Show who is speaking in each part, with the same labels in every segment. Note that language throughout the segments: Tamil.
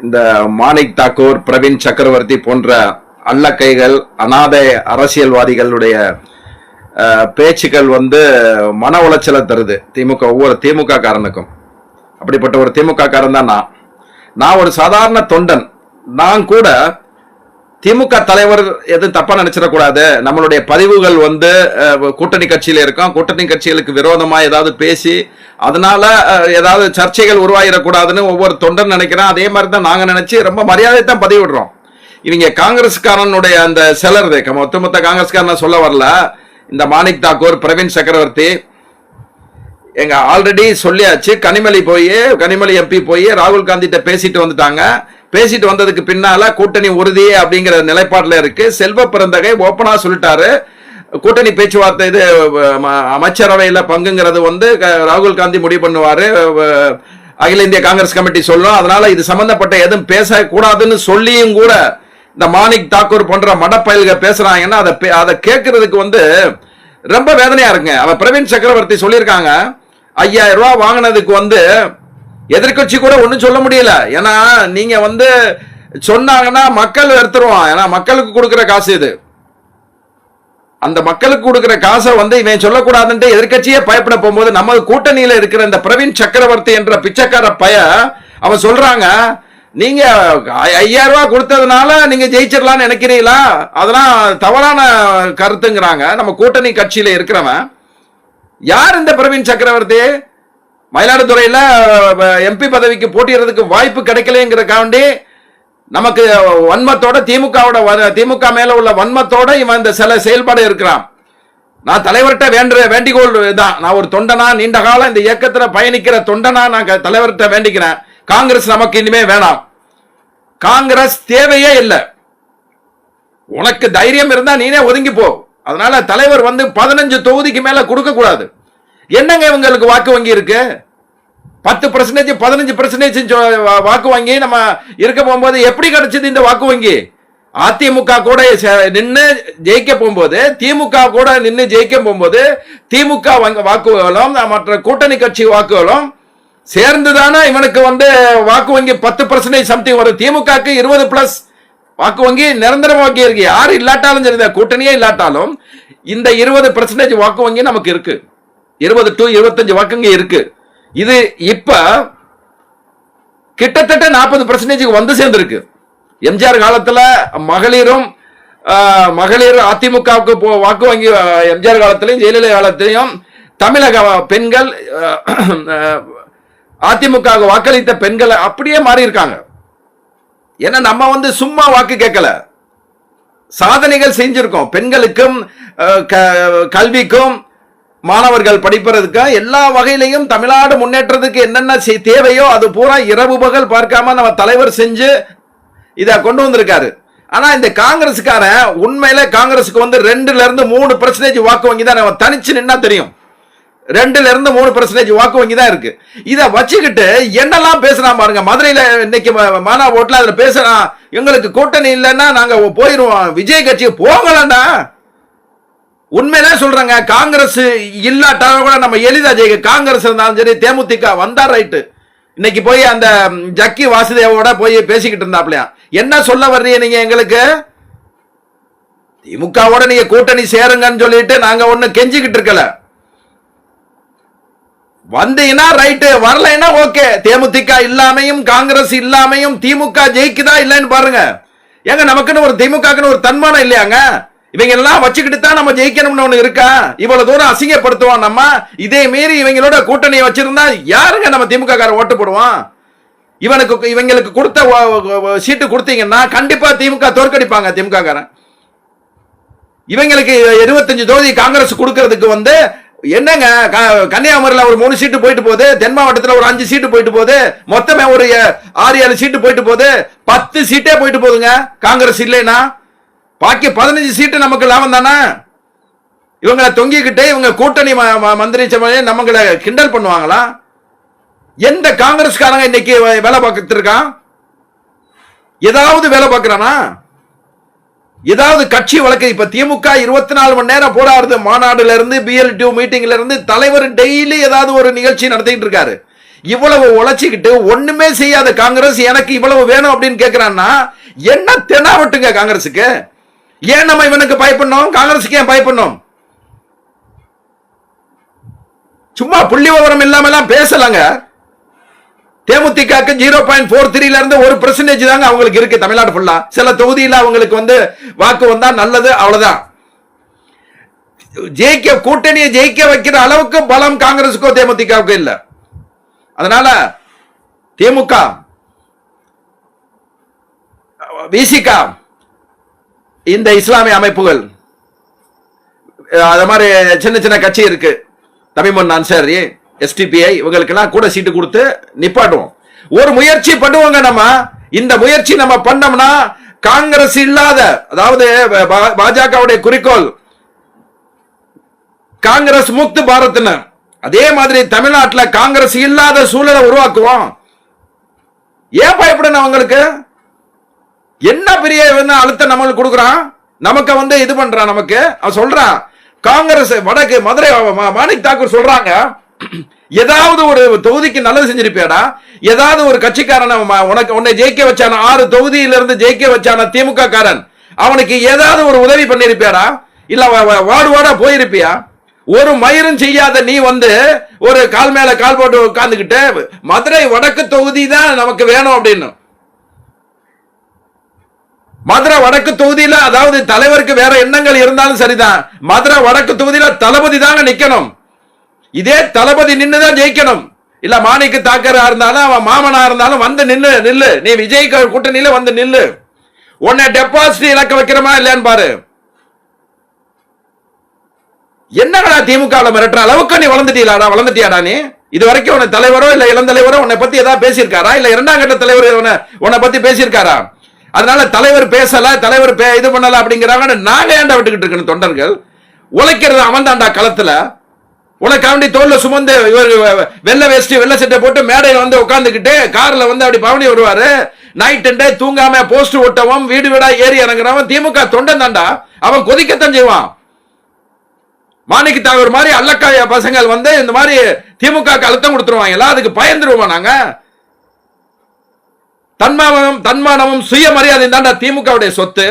Speaker 1: இந்த மாணிக் தாக்கூர், பிரவீன் சக்கரவர்த்தி போன்ற அல்லக்கைகள், அநாதை அரசியல்வாதிகளுடைய பேச்சுக்கள் மன உளைச்சலை தருது ஒவ்வொரு திமுக காரனுக்கும். அப்படிப்பட்ட ஒரு திமுக காரன் தான் நான் ஒரு சாதாரண தொண்டன். நான் கூட திமுக தலைவர் எதுவும் தப்பா நினைச்சிடக்கூடாது, நம்மளுடைய பதிவுகள் கூட்டணி கட்சியில இருக்கோம், கூட்டணி கட்சிகளுக்கு விரோதமா ஏதாவது பேசி அதனால ஏதாவது சர்ச்சைகள் உருவாகிடக்கூடாதுன்னு ஒவ்வொரு தொண்டன் நினைக்கிறேன். அதே மாதிரி தான் நாங்க நினைச்சு ரொம்ப மரியாதை தான் பதிவிடுறோம். இவங்க காங்கிரஸ்காரனுடைய அந்த சிலர் மொத்த காங்கிரஸ்காரன சொல்ல வரல. இந்த மாணிக் தாக்கூர், பிரவீன் சக்கரவர்த்தி எங்க ஆல்ரெடி சொல்லியாச்சு. கனிமொழி எம்பி போய் ராகுல் காந்திட்ட பேசிட்டு வந்துட்டாங்க. பேசிட்டு வந்ததுக்கு பின்னால கூட்டணி உறுதியே அப்படிங்கிற நிலைப்பாடுல இருக்கு. செல்வ பிறந்தகை ஓப்பனா சொல்லிட்டாரு, கூட்டணி பேச்சுவார்த்தை இது அமைச்சரவையில பங்குங்கிறது ராகுல் காந்தி முடிவு பண்ணுவாரு, அகில இந்திய காங்கிரஸ் கமிட்டி சொல்லும், அதனால இது சம்பந்தப்பட்ட எதுவும் பேசக்கூடாதுன்னு சொல்லியும் கூட இந்த மாணிக் தாக்கூர் போன்ற மடப்பயல்க பேசுறாங்கன்னா அதை கேட்கறதுக்கு ரொம்ப வேதனையா இருக்குங்க. அவன் பிரவீன் சக்கரவர்த்தி சொல்லியிருக்காங்க, 5000 ரூபாய் வாங்கினதுக்கு எதிர்கட்சி கூட ஒன்னும் சொல்ல முடியல. ஏன்னா நீங்க சொன்னாங்கன்னா மக்கள் எடுத்துருவான். ஏன்னா மக்களுக்கு கொடுக்கிற காசு இது. அந்த மக்களுக்கு கொடுக்கிற காசை இவன் சொல்லக்கூடாதுன்ட்டு எதிர்கட்சியே பயப்பட போகும்போது நம்ம கூட்டணியில இருக்கிற இந்த பிரவீன் சக்கரவர்த்தி என்ற பிச்சைக்கார அவன் சொல்றாங்க, நீங்க 5000 ரூபாய் கொடுத்ததுனால நீங்க ஜெயிச்சிடலாம்னு நினைக்கிறீங்களா? அதெல்லாம் தவறான கருத்துங்கிறாங்க. நம்ம கூட்டணி கட்சியில இருக்கிறவன் யார் இந்த பிரவீன் சக்கரவர்த்தி? மயிலாடுதுறையில எம்பி பதவிக்கு போட்டியிடறதுக்கு வாய்ப்பு கிடைக்கலங்கிறக்காண்டி நமக்கு வன்மத்தோட திமுக மேல உள்ள வன்மத்தோட இவன் இந்த சில செயல்பாடு இருக்கிறான். நான் தலைவர்கிட்ட வேண்டிகோள் தான். நான் ஒரு தொண்டனா, நீண்ட காலம் இந்த இயக்கத்துல பயணிக்கிற தொண்டனா நான் தலைவர்கிட்ட வேண்டிக்கிறேன், காங்கிரஸ் நமக்கு இனிமே வேணாம், காங்கிரஸ் தேவையே இல்லை, உனக்கு தைரியம் இருந்தா நீனே ஒதுங்கி போ. அதனால தலைவர் 15 தொகுதிக்கு மேல கொடுக்க கூடாது. என்னங்க இவங்களுக்கு வாக்கு வங்கி இருக்கு? 10% 15% வாக்கு வங்கி நம்ம இருக்க போகும்போது எப்படி கிடைச்சது இந்த வாக்கு வங்கி? அதிமுக கூட நின்று ஜெயிக்க போகும்போது, திமுக கூட நின்று ஜெயிக்க போகும்போது திமுக வாக்குகளும் மற்ற கூட்டணி கட்சி வாக்குகளும் சேர்ந்துதானே இவனுக்கு வாக்கு வங்கி 10% சம்திங் வரும். திமுகக்கு 20+ வாக்கு வங்கி நிரந்தர வாக்கு இருக்கு. யாரு இல்லாட்டாலும் சரி, கூட்டணியே இல்லாட்டாலும் இந்த 20% வாக்கு வங்கி நமக்கு இருக்கு. 20 to 25 வாக்குங்க இருக்கு. இது இப்ப கிட்டத்தட்ட 40% சேர்ந்திருக்கு. எம்ஜிஆர் காலத்துல மகளிர் அதிமுகவுக்கு வாக்கு வங்கி எம்ஜிஆர் காலத்திலையும் ஜெயலலிதா காலத்திலையும் தமிழக பெண்கள் அதிமுக வாக்களித்த பெண்கள் அப்படியே மாறி இருக்காங்க. ஏன்னா நம்ம சும்மா வாக்கு கேட்கல, சாதனைகள் செஞ்சிருக்கோம். பெண்களுக்கும் கல்விக்கும் மாணவர்கள் படிப்பதற்கு எல்லா வகையிலையும் தமிழ்நாடு முன்னேற்றத்துக்கு என்னென்ன தேவையோ அது பூரா இரவு பகல் பார்க்காம நம்ம தலைவர் செஞ்சு இதை கொண்டு வந்திருக்காரு. ஆனா இந்த காங்கிரஸ்காரன் உண்மையில காங்கிரஸுக்கு 2-3% வாக்கு வங்கி தான். நம்ம தனிச்சு நின்னா தெரியும், 2-3% வாக்கு வங்கி தான் இருக்கு. இதை வச்சுக்கிட்டு என்னெல்லாம் பேசுறான் பாருங்க. மதுரையில இன்னைக்கு மானா ஓட்டுல அதுல பேசுறான், எங்களுக்கு கூட்டணி இல்லைன்னா நாங்க போயிருவோம், விஜய் கட்சி போகலன்னா. உண்மையிலே சொல்றாங்க, காங்கிரஸ் இல்லாட்டாலும் கூட நம்ம எளிதா ஜெயிக்க. காங்கிரஸ் இருந்தாலும் சரி, தேமுதிக வந்தா ரைட்டு. இன்னைக்கு போய் அந்த ஜக்கி வாசுதேவோட போய் பேசிக்கிட்டு இருந்தாப்லையா, என்ன சொல்ல வர்றீங்க நீங்க? எங்களுக்கு திமுகவோட நீங்க கூட்டணி சேருங்கன்னு சொல்லிட்டு நாங்க ஒண்ணு கெஞ்சிக்கிட்டு இருக்கல. வந்தீங்கன்னா ரைட்டு, வரலைன்னா ஓகே. தேமுதிக இல்லாமையும் காங்கிரஸ் இல்லாமையும் திமுக ஜெயிக்குதா இல்லைன்னு பாருங்க. ஏங்க நமக்குன்னு ஒரு திமுகன்னு ஒரு தன்மானம் இல்லையாங்க? இவங்க எல்லாம் வச்சுக்கிட்டு தான் நம்ம ஜெயிக்கணும்னு ஒண்ணு இருக்கா? இவ்வளவு தூரம் அசிங்கப்படுத்துவான் நம்ம. இதே மீறி இவங்களோட கூட்டணியை வச்சிருந்தா யாருங்க நம்ம திமுக கார ஓட்டு போடுவான்? இவங்களுக்கு கொடுத்த சீட்டு கொடுத்தீங்கன்னா கண்டிப்பா திமுக தோற்கடிப்பாங்க. திமுக காரன் இவங்களுக்கு 25 தொகுதி காங்கிரஸ் கொடுக்கறதுக்கு என்னங்க, கன்னியாகுமரியில் ஒரு 3 சீட்டு போயிட்டு போகுது, தென் மாவட்டத்தில் ஒரு 5 சீட்டு போயிட்டு போகுது, மொத்தமே ஒரு 6-7 சீட்டு போயிட்டு போகுது, 10 சீட்டே போயிட்டு போகுதுங்க காங்கிரஸ் இல்லைன்னா. பாக்கி 15 சீட்டு நமக்கு லாபம் தானே. இவங்களை தொங்கிக்கிட்டு இவங்க கூட்டணி மந்திரி சபையை நம்மங்களை கிண்டல் பண்ணுவாங்களா? எந்த காங்கிரஸ்காரங்க இன்னைக்கு வேலை பார்த்துட்டு இருக்கான்? ஏதாவது வேலை பார்க்கிறானா? ஏதாவது கட்சி வழக்கு? இப்ப திமுக 24 மணி நேரம் போராடுது. மாநாடுல இருந்து BL2 மீட்டிங்ல இருந்து தலைவர் டெய்லி ஏதாவது ஒரு நிகழ்ச்சி நடத்திட்டு இருக்காரு. இவ்வளவு உழைச்சிக்கிட்டு ஒண்ணுமே செய்யாத காங்கிரஸ் எனக்கு இவ்வளவு வேணும் அப்படின்னு கேட்கிறான்னா என்ன தெனாவட்டுங்க காங்கிரஸுக்கு? ஏன் நம்ம இவனுக்கு பயப்படணும்? காங்கிரஸுக்கு ஏன் பயப்படணும்? சும்மா புள்ளி விவரம் இல்லாம பேசலாங்க. தேமுதிகக்கு 0.43 இருந்து 1% தாங்க அவங்களுக்கு இருக்கு தமிழ்நாடு ஃபுல்லா. சில தொகுதியில் அவங்களுக்கு வாக்கு வந்தா நல்லது, அவ்வளவுதான். கூட்டணியை ஜெயிக்க வைக்கிற அளவுக்கு பலம் காங்கிரஸுக்கோ தேமுதிகவுக்கு இல்ல. அதனால திமுக, விசிக, இந்த இஸ்லாமிய அமைப்புகள், அது மாதிரி சின்ன சின்ன கட்சி இருக்கு, தமிழ் அன்சாரி, எஸ்டிபிஐ, இவங்களுக்கெல்லாம் கூட சீட்டு கொடுத்து நிப்பாட்டுவோம். ஒரு முயற்சி பண்ணுவாங்க. நம்ம இந்த முயற்சி நம்ம பண்ணோம்னா காங்கிரஸ் இல்லாத, அதாவது பாஜகவுடைய குறிக்கோள் காங்கிரஸ் முக்து பாரத், அதே மாதிரி தமிழ்நாட்டில் காங்கிரஸ் இல்லாத சூழலை உருவாக்குவோம். ஏன் பயப்படணும்? அவங்களுக்கு என்ன பெரிய அழுத்தம் நம்மளுக்கு கொடுக்குறான்? நமக்கு இது பண்றான். நமக்கு அவன் சொல்றான், காங்கிரஸ் வடக்கு மதுரை மாணிக் தாக்கூர் சொல்றாங்க, ஏதாவது ஒரு தொகுதிக்கு நல்லது செஞ்சிருப்பியாடா, ஏதாவது ஒரு கட்சிக்காரன் உன்னை ஜெயிக்க வச்சான, 6 தொகுதியிலிருந்து ஜெயிக்க வச்சான திமுக காரன், அவனுக்கு ஏதாவது ஒரு உதவி பண்ணிருப்பியாடா? இல்ல வார்டு வார்டா போயிருப்பியா? ஒரு மயிரும் செய்யாத நீ ஒரு கால் மேல கால் போட்டு உட்கார்ந்துகிட்டு மதுரை வடக்கு தொகுதி தான் நமக்கு வேணும் அப்படின்னு. மதுரை வடக்கு தொகுதியில, அதாவது தலைவருக்கு வேற எண்ணங்கள் இருந்தாலும் சரிதான், மதுரை வடக்கு தொகுதியில தளபதி தாங்க நிக்கணும். இதே தளபதி நின்னுதான் ஜெயிக்கணும். இல்ல மாணிக்கு தாக்கரா இருந்தாலும் அவன் மாமனா இருந்தாலும் நில்லு, நீ விஜய் கூட்டணியில நில்லு. உன்னை டெபாசிட் இலக்க வைக்கிறமா இல்லையான்னு பாரு. என்னடா திமுக மிரட்டுற அளவுக்கு நீ வளர்ந்துட்டியாடா நீ? இது வரைக்கும் உன்னை தலைவரோ இல்ல இளந்தலைவரோ உன்னை பத்தி ஏதாவது பேசியிருக்காரா? இல்ல 2ஆம் கட்ட தலைவர் உன்னை பத்தி பேசியிருக்காரா? அதனால தலைவர் பேசல, தலைவர் இது பண்ணல அப்படிங்கிறாங்க. நாங்க ஏன்டா விட்டுக்கிட்டு இருக்கணும்? தொண்டர்கள் உழைக்கிறது அவன் தான்டா களத்துல. உனக்காண்டி தோல்ல சுமந்து வெள்ளை வேஷ்டி வெள்ளை சட்டை போட்டு மேடையில் உட்கார்ந்துக்கிட்டு கார்ல அப்படி பவனி வருவாரு. நைட் டே தூங்காம போஸ்ட் ஓட்டவும் வீடு வீடா ஏறி இறங்குறவன் திமுக தொண்டன் தான்டா. அவன் கொதிக்கத்தான் செய்வான். மாணிக்கு தாக்கூர் மாதிரி அல்லக்காய பசங்கள் இந்த மாதிரி திமுக அழுத்தம் கொடுத்துருவாங்க. அதுக்கு பயந்துருவோம் நாங்க. தன்மானமும் சுயமரியாதை தான்டா திமுகவுடைய சொத்து.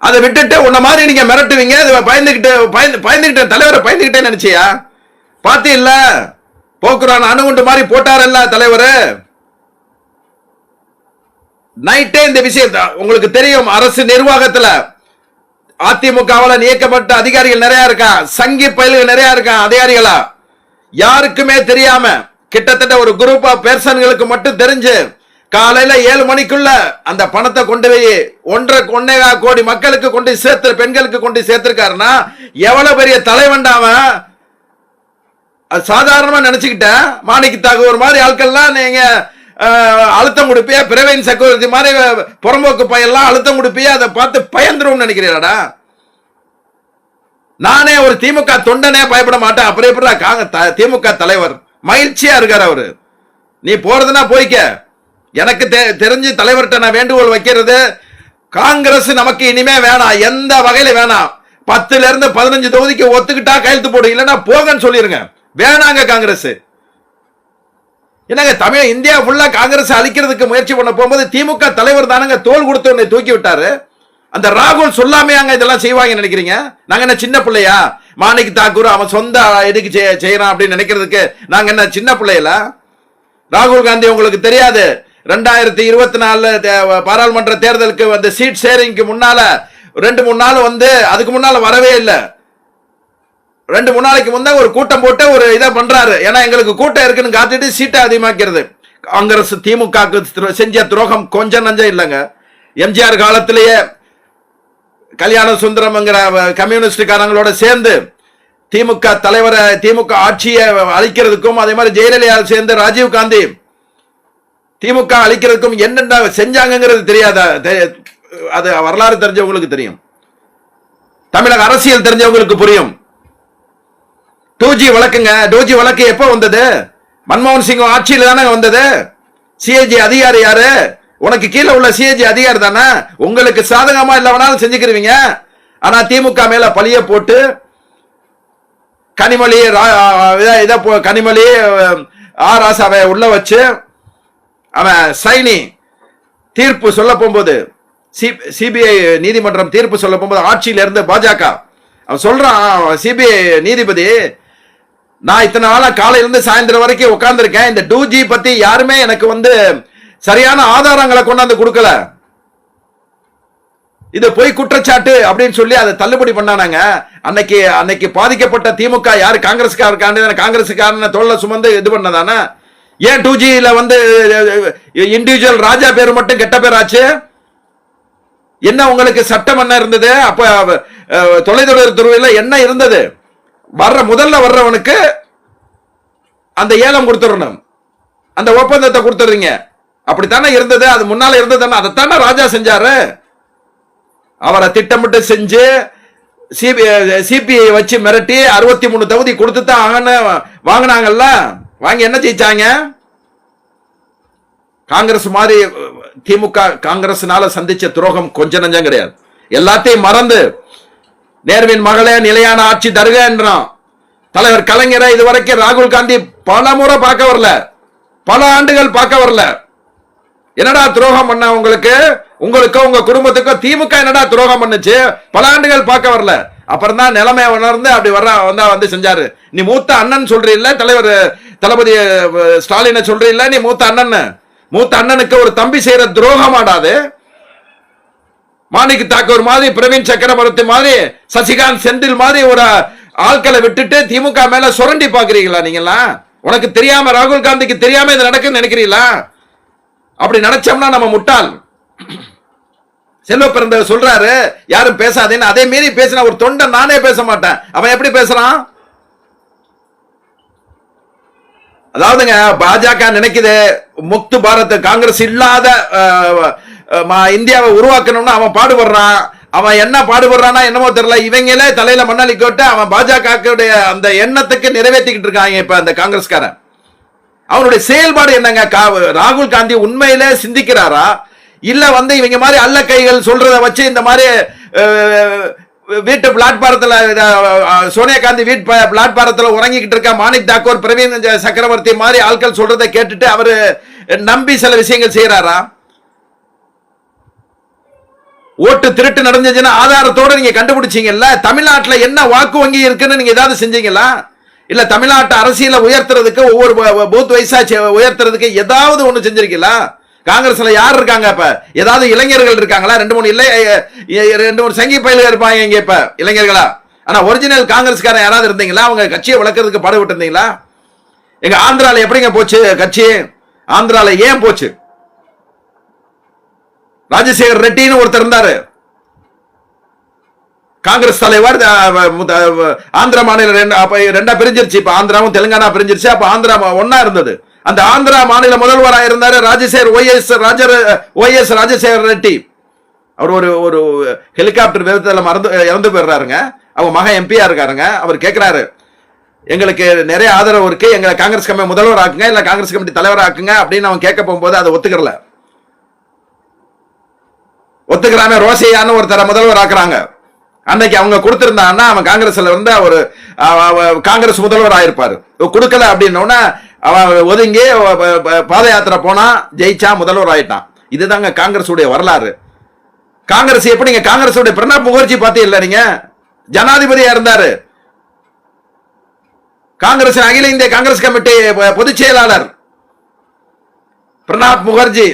Speaker 1: அதை விட்டுட்டு உன்ன மாதிரி நீங்க மிரட்டுவீங்க. பயந்துகிட்ட தலைவரை பயந்துகிட்டே நினைச்சியா? பாத்தி இல்ல போக்குறான் அணுகுண்டு மாதிரி போட்டாரல்ல தலைவர். நைட்டே இந்த விஷயம் உங்களுக்கு தெரியும். அரசு நிர்வாகத்துல அதிமுகவால நியக்கப்பட்ட அதிகாரிகள் நிறைய இருக்கா, சங்கி பயில்கள் நிறைய இருக்கா அதிகாரிகளா, யாருக்குமே தெரியாம கிட்டத்தட்ட ஒரு குரூப் ஆஃப் பெர்சன்களுக்கு மட்டும் தெரிஞ்சு காலையில 7 மணிக்குள்ள அந்த பணத்தை கொண்டு போய் 1.25 கோடி மக்களுக்கு கொண்டு சேர்த்து, பெண்களுக்கு கொண்டு சேர்த்திருக்காருன்னா எவ்வளவு பெரிய தலைவன்டாம சாதாரணமா நினைச்சுக்கிட்ட. மாணிக்கு தாக்கூர் மாதிரி ஆட்கள்லாம் நீங்க அழுத்தம் கொடுப்பியா? பிரைவேட் செக்யூரிட்டி மாதிரி புறம்போக்கு பையெல்லாம் அழுத்தம் கொடுப்பியா? அதை பார்த்து பயந்துரும் நினைக்கிறீங்களா? நானே ஒரு திமுக தொண்டனே பயப்பட மாட்டேன். அப்புறம் எப்படி திமுக தலைவர் மகிழ்ச்சியா இருக்காரு அவரு. நீ போறதுன்னா போய்க்க. எனக்கு தெரிஞ்சு தலைவர்கிட்ட நான் வேண்டுகோள் வைக்கிறது, காங்கிரஸ் நமக்கு இனிமே வேணாம், எந்த வகையில வேணாம். 10ல இருந்து 15 தொகுதிக்கு ஒத்துக்கிட்டா கையெழுத்து போடு, இல்லைன்னா போங்கன்னு சொல்லிருங்க. வேணாங்க காங்கிரஸ். என்னங்க தமிழ் இந்தியா ஃபுல்லா காங்கிரஸ் அழிக்கிறதுக்கு முயற்சி பண்ண போகும்போது திமுக தலைவர் தானங்க தோல் கொடுத்து உன்னை தூக்கி விட்டாரு. அந்த ராகுல் சொல்லாமையாங்க இதெல்லாம் செய்வாங்க நினைக்கிறீங்க? நாங்க என்ன சின்ன பிள்ளையா? மாணிக் தாக்கூர் அவன் சொந்த இதுக்கு செய்யறான் அப்படின்னு நினைக்கிறதுக்கு நாங்க என்ன சின்ன பிள்ளையில? ராகுல் காந்தி உங்களுக்கு தெரியாது, 2024 பாராளுமன்ற தேர்தலுக்கு சீட் ஷேரிங்க்கு முன்னால 2-3 நாள் அதுக்கு முன்னால வரவே இல்லை. 2-3 நாளைக்கு முன்னாடி ஒரு கூட்டம் போட்டு ஒரு இதை பண்றாரு. ஏன்னா எங்களுக்கு கூட்டம் இருக்குன்னு காத்திட்டு சீட்டை அதிகமாக்கிறது. காங்கிரஸ் திமுக செஞ்ச துரோகம் கொஞ்சம் நஞ்சம் இல்லைங்க. எம்ஜிஆர் காலத்திலேயே கல்யாண சுந்தரம்ங்கிற கம்யூனிஸ்ட் காரங்களோட சேர்ந்து திமுக தலைவரை, திமுக ஆட்சியை அழிக்கிறதுக்கும், அதே மாதிரி ஜெயலலிதா சேர்ந்து ராஜீவ் காந்தி திமுக அழிக்கிறதுக்கும் என்னென்ன செஞ்சாங்கிறது தெரியாதா? அது வரலாறு தெரிஞ்சவங்களுக்கு தெரியும், தமிழக அரசியல் தெரிஞ்சவங்களுக்கு புரியும். 2G வழக்குங்க. 2G வழக்கு எப்ப வந்தது? மன்மோகன் சிங் ஆட்சியில் தானே வந்தது. சிஏஜி அதிகாரி யாரு? உனக்கு கீழே உள்ள சிஏஜி அதிகாரி தானே. உங்களுக்கு சாதகமா இல்லவனாலும் செஞ்சுக்கிறீங்க. ஆனா திமுக மேல பழிய போட்டு கனிமொழி கனிமொழி ராசாவை உள்ள வச்சு அவன் சைனி தீர்ப்பு சொல்ல போகும்போது, சிபிஐ நீதிமன்றம் தீர்ப்பு சொல்ல போகும்போது, ஆட்சியில இருந்து பாஜக அவன் சொல்றான், சிபிஐ நீதிபதி, நான் இத்தனை நாளா காலையில இருந்து சாயந்தரம் வரைக்கும் உட்கார்ந்துருக்கேன், இந்த 2G பத்தி யாருமே எனக்கு சரியான ஆதாரங்களை கொண்டாந்து கொடுக்கல, இது பொய் குற்றச்சாட்டு அப்படின்னு சொல்லி அதை தள்ளுபடி பண்ணானாங்க. அன்னைக்கு பாதிக்கப்பட்ட திமுக யாரு? காங்கிரஸ்காரன தோல்ல சுமந்து இது பண்ணதானே. ஏன் 2Gல இண்டிவிஜுவல் ராஜா பேர் மட்டும் கெட்ட பேர் ஆச்சு? என்ன உங்களுக்கு சட்டம் என்ன இருந்தது? அப்ப தொலைத்தொடர் துறையில் என்ன இருந்தது? முதல்ல வர்றவனுக்கு அந்த ஏலம் கொடுத்துடணும், அந்த ஒப்பந்தத்தை கொடுத்துறீங்க. அப்படித்தானே இருந்தது, அது முன்னால இருந்தது, அதைத்தானே ராஜா செஞ்சாரு. அவரை திட்டமிட்டு செஞ்சு சிபிஐ வச்சு மிரட்டி 63 தொகுதி கொடுத்து தான் வாங்கினாங்கல்ல. வாங்கி என்ன ஜெயிச்சாங்க? காங்கிரஸ் மாதிரி திமுக காங்கிரஸ்னால சந்திச்ச துரோகம் கொஞ்ச நஞ்சம் கிடையாது. எல்லாத்தையும் மறந்து நேருவின் மகளே நிலையான ஆட்சி தருக என்றான் தலைவர் கலைஞரை. இதுவரைக்கும் ராகுல் காந்தி பல முறை பார்க்க வரல, பல ஆண்டுகள் பார்க்க வரல. என்னடா துரோகம் பண்ண உங்களுக்கு உங்க குடும்பத்துக்கும் திமுக என்னடா துரோகம் பண்ணுச்சு? பல ஆண்டுகள் பார்க்க வரல. அப்புறம் தான் நிலைமை உணர்ந்து அப்படி வந்து செஞ்சாரு. நீ மூத்த அண்ணன் சொல்றீல்ல, தலைவர் தளபதி ஸ்டாலினை சொல்றீல்ல, நீ மூத்த அண்ணனுக்கு ஒரு தம்பி செய்யற துரோகம் ஆடாது. மாணிக் தாக்கூர் மாதிரி, பிரவீன் சக்கரவர்த்தி மாதிரி, சசிகாந்த் செந்தில் மாதிரி ஒரு ஆட்களை விட்டுட்டு திமுக மேல சுரண்டி பாக்குறீங்களா நீங்களா? உனக்கு தெரியாம, ராகுல் காந்திக்கு தெரியாம இது நடக்குன்னு நினைக்கிறீங்களா? அப்படி நினைச்சோம்னா நம்ம முட்டாள். செல்வ பிறந்தவர் சொல்றாரு யாரும் பேசாதேன்னு, அதே மீறி பேசின ஒரு தொண்டை நானே பேச மாட்டேன். அவன் எப்படி பேசுறான்? அதாவதுங்க, பாஜக நினைக்குது முக்து பாரத், காங்கிரஸ் இல்லாத இந்தியாவை உருவாக்கணும்னு அவன் பாடுபடுறான். அவன் என்ன பாடுபடுறான்னா என்னமோ தெரியல, இவங்களே தலையில மண்ணாளி கோட்டு அவன் பாஜக அந்த எண்ணத்துக்கு நிறைவேற்றிக்கிட்டு இருக்காங்க இப்ப அந்த காங்கிரஸ்காரன். அவனுடைய செயல்பாடு என்னங்க? ராகுல் காந்தி உண்மையிலே சிந்திக்கிறாரா? இல்ல இவங்க மாதிரி அல்ல கைகள் சொல்றத வச்சு இந்த மாதிரி வீட்டு பிளாட்பாரத்தில் சோனியா காந்தி வீட்டு பிளாட்பாரத்தில் உறங்கிக்கிட்டு இருக்க மாணிக் தாக்கூர், பிரவீன் சக்கரவர்த்தி மாதிரி ஆட்கள் சொல்றதை கேட்டுட்டு அவரு நம்பி சில விஷயங்கள் செய்யறாரா? ஓட்டு திருட்டு நடந்துச்சுன்னா ஆதாரத்தோட நீங்க கண்டுபிடிச்சீங்கல்ல. தமிழ்நாட்டில் என்ன வாக்கு வங்கி இருக்குன்னு நீங்க ஏதாவது செஞ்சீங்களா? இல்ல தமிழ்நாட்டு அரசியல உயர்த்துறதுக்கு, ஒவ்வொரு பூத் வைஸா உயர்த்துறதுக்கு ஏதாவது ஒண்ணு செஞ்சிருக்கீங்களா? காங்கிரஸ்ல யார் இருக்காங்க? இப்ப ஏதாவது இளைஞர்கள் இருக்காங்களா? 2-3 சங்கி பயில இருப்பாங்க இங்க இப்ப இளைஞர்களா. ஆனா ஒரிஜினல் காங்கிரஸ்காரன் யாராவது இருந்தீங்களா? அவங்க கட்சியை வளர்க்கறதுக்கு பாடுபட்டு இருந்தீங்களா? எங்க ஆந்திரால எப்படிங்க போச்சு கட்சி? ஆந்திரால ஏன் போச்சு? ராஜசேகர் ரெட்டின்னு ஒருத்தர் இருந்தாரு, காங்கிரஸ் தலைவர். ஆந்திரா மாநிலம் ரெண்டா பிரிஞ்சிருச்சு. இப்ப ஆந்திராவும் தெலுங்கானா பிரிஞ்சிருச்சு. அப்ப ஆந்திரா ஒன்னா இருந்தது. அந்த ஆந்திரா மாநில முதல்வராக இருந்தாரு ராஜசேகர் OS ராஜசேகர் ரெட்டி. அவர் ஒரு ஹெலிகாப்டர் விபத்துல இறந்து போயிடுறாருங்க. அவங்க மகன் எம்பியா இருக்காருங்க. அவர் கேட்கிறாரு, எங்களுக்கு நிறைய ஆதரவு இருக்கு, எங்களை காங்கிரஸ் கமிட்டி முதல்வர் ஆக்குங்க, இல்ல காங்கிரஸ் கமிட்டி தலைவர் ஆக்குங்க அப்படின்னு அவன் கேட்க போகும்போது அதை ஒத்துக்கிறாம ரோசையான்னு ஒருத்தர முதல்வர் ஆக்குறாங்க. அன்னைக்கு அவங்க கொடுத்திருந்தாங்கன்னா அவன் காங்கிரஸ்ல இருந்து ஒரு காங்கிரஸ் முதல்வர் ஆயிருப்பாரு. கொடுக்கல அப்படின்னா அவன் ஒதுங்கி பாத யாத்திரை போனா ஜெயிச்சா முதல்வர் ஆயிட்டான். இதுதாங்க காங்கிரஸ் உடைய வரலாறு. காங்கிரஸ் எப்படிங்க? காங்கிரஸ் உடைய பிரணாப் முகர்ஜி பாத்தீங்கல்ல நீங்க, ஜனாதிபதியா இருந்தாரு. காங்கிரஸ் அகில இந்திய காங்கிரஸ் கமிட்டி பொதுச் செயலாளர் பிரணாப் முகர்ஜி,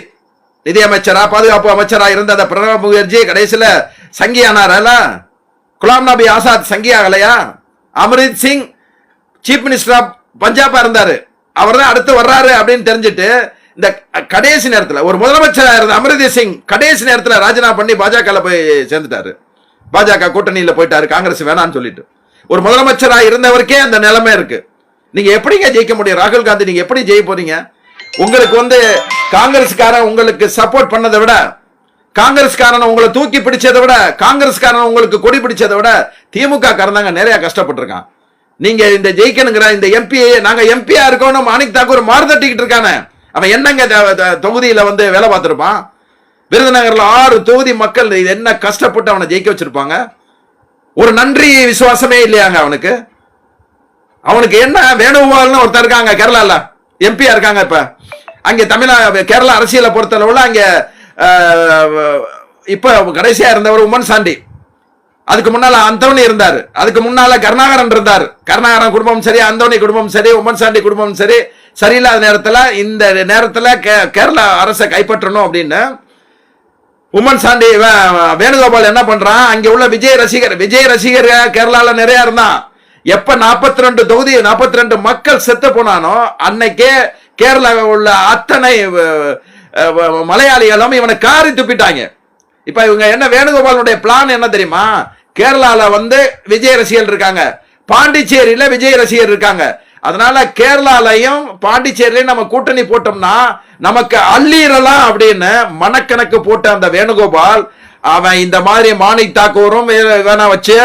Speaker 1: நிதியமைச்சரா பாதுகாப்பு அமைச்சரா இருந்த அந்த பிரணாப் முகர்ஜி கடைசியில சங்கி ஆனாரா? குலாம் நபி ஆசாத் சங்கி ஆகலையா? அமரித் சிங் சீஃப் மினிஸ்டர் ஆஃப் பஞ்சாபா இருந்தாரு. அவர் தான் அடுத்து வர்றாரு அப்படின்னு தெரிஞ்சுட்டு இந்த கடைசி நேரத்தில் ஒரு முதலமைச்சராக இருந்த அமரித் சிங் கடைசி நேரத்தில் ராஜினாமா பண்ணி பாஜக போய் சேர்ந்துட்டாரு. பாஜக கூட்டணியில் போயிட்டாரு, காங்கிரஸ் வேணான்னு சொல்லிட்டு. ஒரு முதலமைச்சராக இருந்தவருக்கே அந்த நிலைமை இருக்கு. நீங்க எப்படிங்க ஜெயிக்க முடியும்? ராகுல் காந்தி நீங்க எப்படி ஜெயிக்க போறீங்க? உங்களுக்கு காங்கிரஸ்காரன் உங்களுக்கு சப்போர்ட் பண்ணதை விட, காங்கிரஸ்காரன் உங்களை தூக்கி பிடிச்சதை விட, காங்கிரஸ்காரன் உங்களுக்கு கொடி பிடிச்சதை விட திமுக காரன் நிறைய கஷ்டப்பட்டிருக்கான். நீங்க இந்த ஜெயிக்கணுங்கிற இந்த எம்பி, நாங்க எம்பியா இருக்கணும் மாணிக் தாக்கூர் மாறுதட்டிக்கிட்டு இருக்கானே, அவன் என்னங்க தொகுதியில வேலை பார்த்திருப்பான்? விருதுநகர்ல 6 தொகுதி மக்கள் என்ன கஷ்டப்பட்டு அவனை ஜெயிக்க வச்சிருப்பாங்க? ஒரு நன்றி விசுவாசமே இல்லையாங்க அவனுக்கு? அவனுக்கு என்ன வேணுகோபால்னு ஒருத்தர் இருக்காங்க கேரளால, எம்பியா இருக்காங்க. இப்ப அங்க கேரளா அரசியலை பொறுத்தளவுல அங்க இப்ப கடைசியா இருந்தவர் உம்மன் சாண்டி, அதுக்கு முன்னால அந்தோனி இருந்தாரு, அதுக்கு முன்னால கருணாகரன் இருந்தார். கருணாகரன் குடும்பம் சரி, அந்தோனி குடும்பம் சரி, உம்மன் சாண்டி குடும்பம் சரி, சரியில்லாத நேரத்துல இந்த நேரத்துல கேரளா அரசை கைப்பற்றணும் அப்படின்னு உம்மன் சாண்டி வேணுகோபால் என்ன பண்றான், அங்க உள்ள விஜய் ரசிகர் கேரளால நிறைய இருந்தான். எப்ப 42 தொகுதி 42 மக்கள் செத்து போனானோ அன்னைக்கே கேரளா உள்ள அத்தனை மலையாளிகளும் இவனை காரி துப்பிட்டாங்க. இப்ப இவங்க என்ன வேணுகோபாலுடைய பிளான் என்ன தெரியுமா, கேரளால விஜய் ரசிகர் இருக்காங்க, பாண்டிச்சேரியில விஜய் ரசிகர் இருக்காங்க. அதனால கேரளாலையும் பாண்டிச்சேரியிலையும் நம்ம கூட்டணி போட்டோம்னா நமக்கு அள்ளீரலாம் அப்படின்னு மனக்கணக்கு போட்ட அந்த வேணுகோபால் அவன் இந்த மாதிரி மாணிக் தாக்கூரும் வேணா வச்சு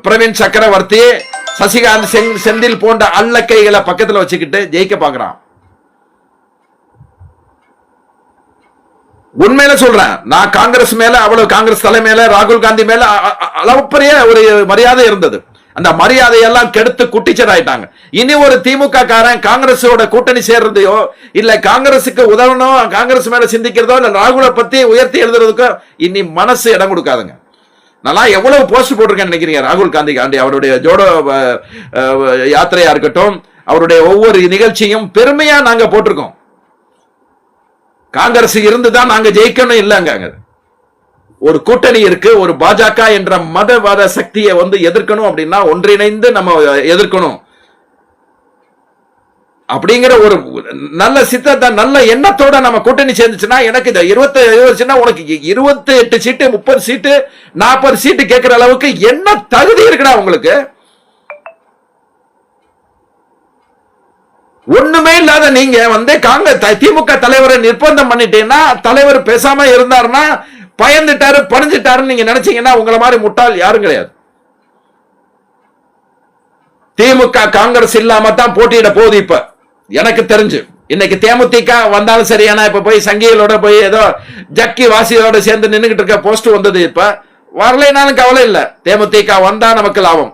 Speaker 1: பிரவீன் சக்கரவர்த்தி, சசிகாந்த் செந்தில் போன்ற அல்லக்கைகளை பக்கத்துல வச்சுக்கிட்டு ஜெயிக்க பாக்குறான். உண்மையில சொல்றேன், நான் காங்கிரஸ் மேல அவ்வளவு, காங்கிரஸ் தலை மேல, ராகுல் காந்தி மேல அளவுப்பரிய ஒரு மரியாதை இருந்தது. அந்த மரியாதையெல்லாம் கெடுத்து குட்டிச்சராயிட்டாங்க. இனி ஒரு திமுக காரன் காங்கிரஸோட கூட்டணி சேர்றதையோ இல்ல காங்கிரசுக்கு உதவணும், காங்கிரஸ் மேல சிந்திக்கிறதோ இல்ல ராகுலை பத்தி உயர்த்தி எழுதுறதுக்கோ இனி மனசு இடம் கொடுக்காதுங்க. நல்லா எவ்வளவு போஸ்ட் போட்டிருக்கேன்னு நினைக்கிறீங்க ராகுல் காந்தி அவருடைய ஜோடோ யாத்திரையா இருக்கட்டும், அவருடைய ஒவ்வொரு நிகழ்ச்சியும் பெருமையா நாங்க போட்டிருக்கோம். காங்கிரஸ் இருந்துதான் நாங்க ஜெயிக்கணும் இல்லங்க, ஒரு கூட்டணி இருக்கு. ஒரு பாஜக என்ற மதவாத சக்தியை எதிர்க்கணும் அப்படின்னா ஒன்றிணைந்து நம்ம எதிர்க்கணும் அப்படிங்கிற ஒரு நல்ல சித்தத்தை, நல்ல எண்ணத்தோட நம்ம கூட்டணி சேர்ந்துச்சுன்னா, எனக்கு இந்த 27 உனக்கு 28 சீட்டு 30 சீட்டு 40 சீட்டு கேட்கிற அளவுக்கு என்ன தகுதி இருக்குடா உங்களுக்கு? ஒண்ணுமே இல்லாத நீங்க திமுக தலைவரை நிர்பந்தம் பண்ணிட்டீங்கன்னா, தலைவர் பேசாம இருந்தாருன்னா பயந்துட்டாரு பணிஞ்சிட்டாருன்னு நீங்க நினைச்சீங்கன்னா உங்களை மாதிரி முட்டாள் யாரும் கிடையாது. திமுக காங்கிரஸ் இல்லாம தான் போட்டியிட போகுது. இப்ப எனக்கு தெரிஞ்சு இன்னைக்கு தேமுதிக வந்தாலும் சரியான, இப்ப போய் சங்கிகளோட போய் ஏதோ ஜக்கி வாசியோட சேர்ந்து நின்றுகிட்டு இருக்க போஸ்ட் வந்தது. இப்ப வரலைனாலும் கவலை இல்ல, தேமுதிக வந்தா நமக்கு லாபம்,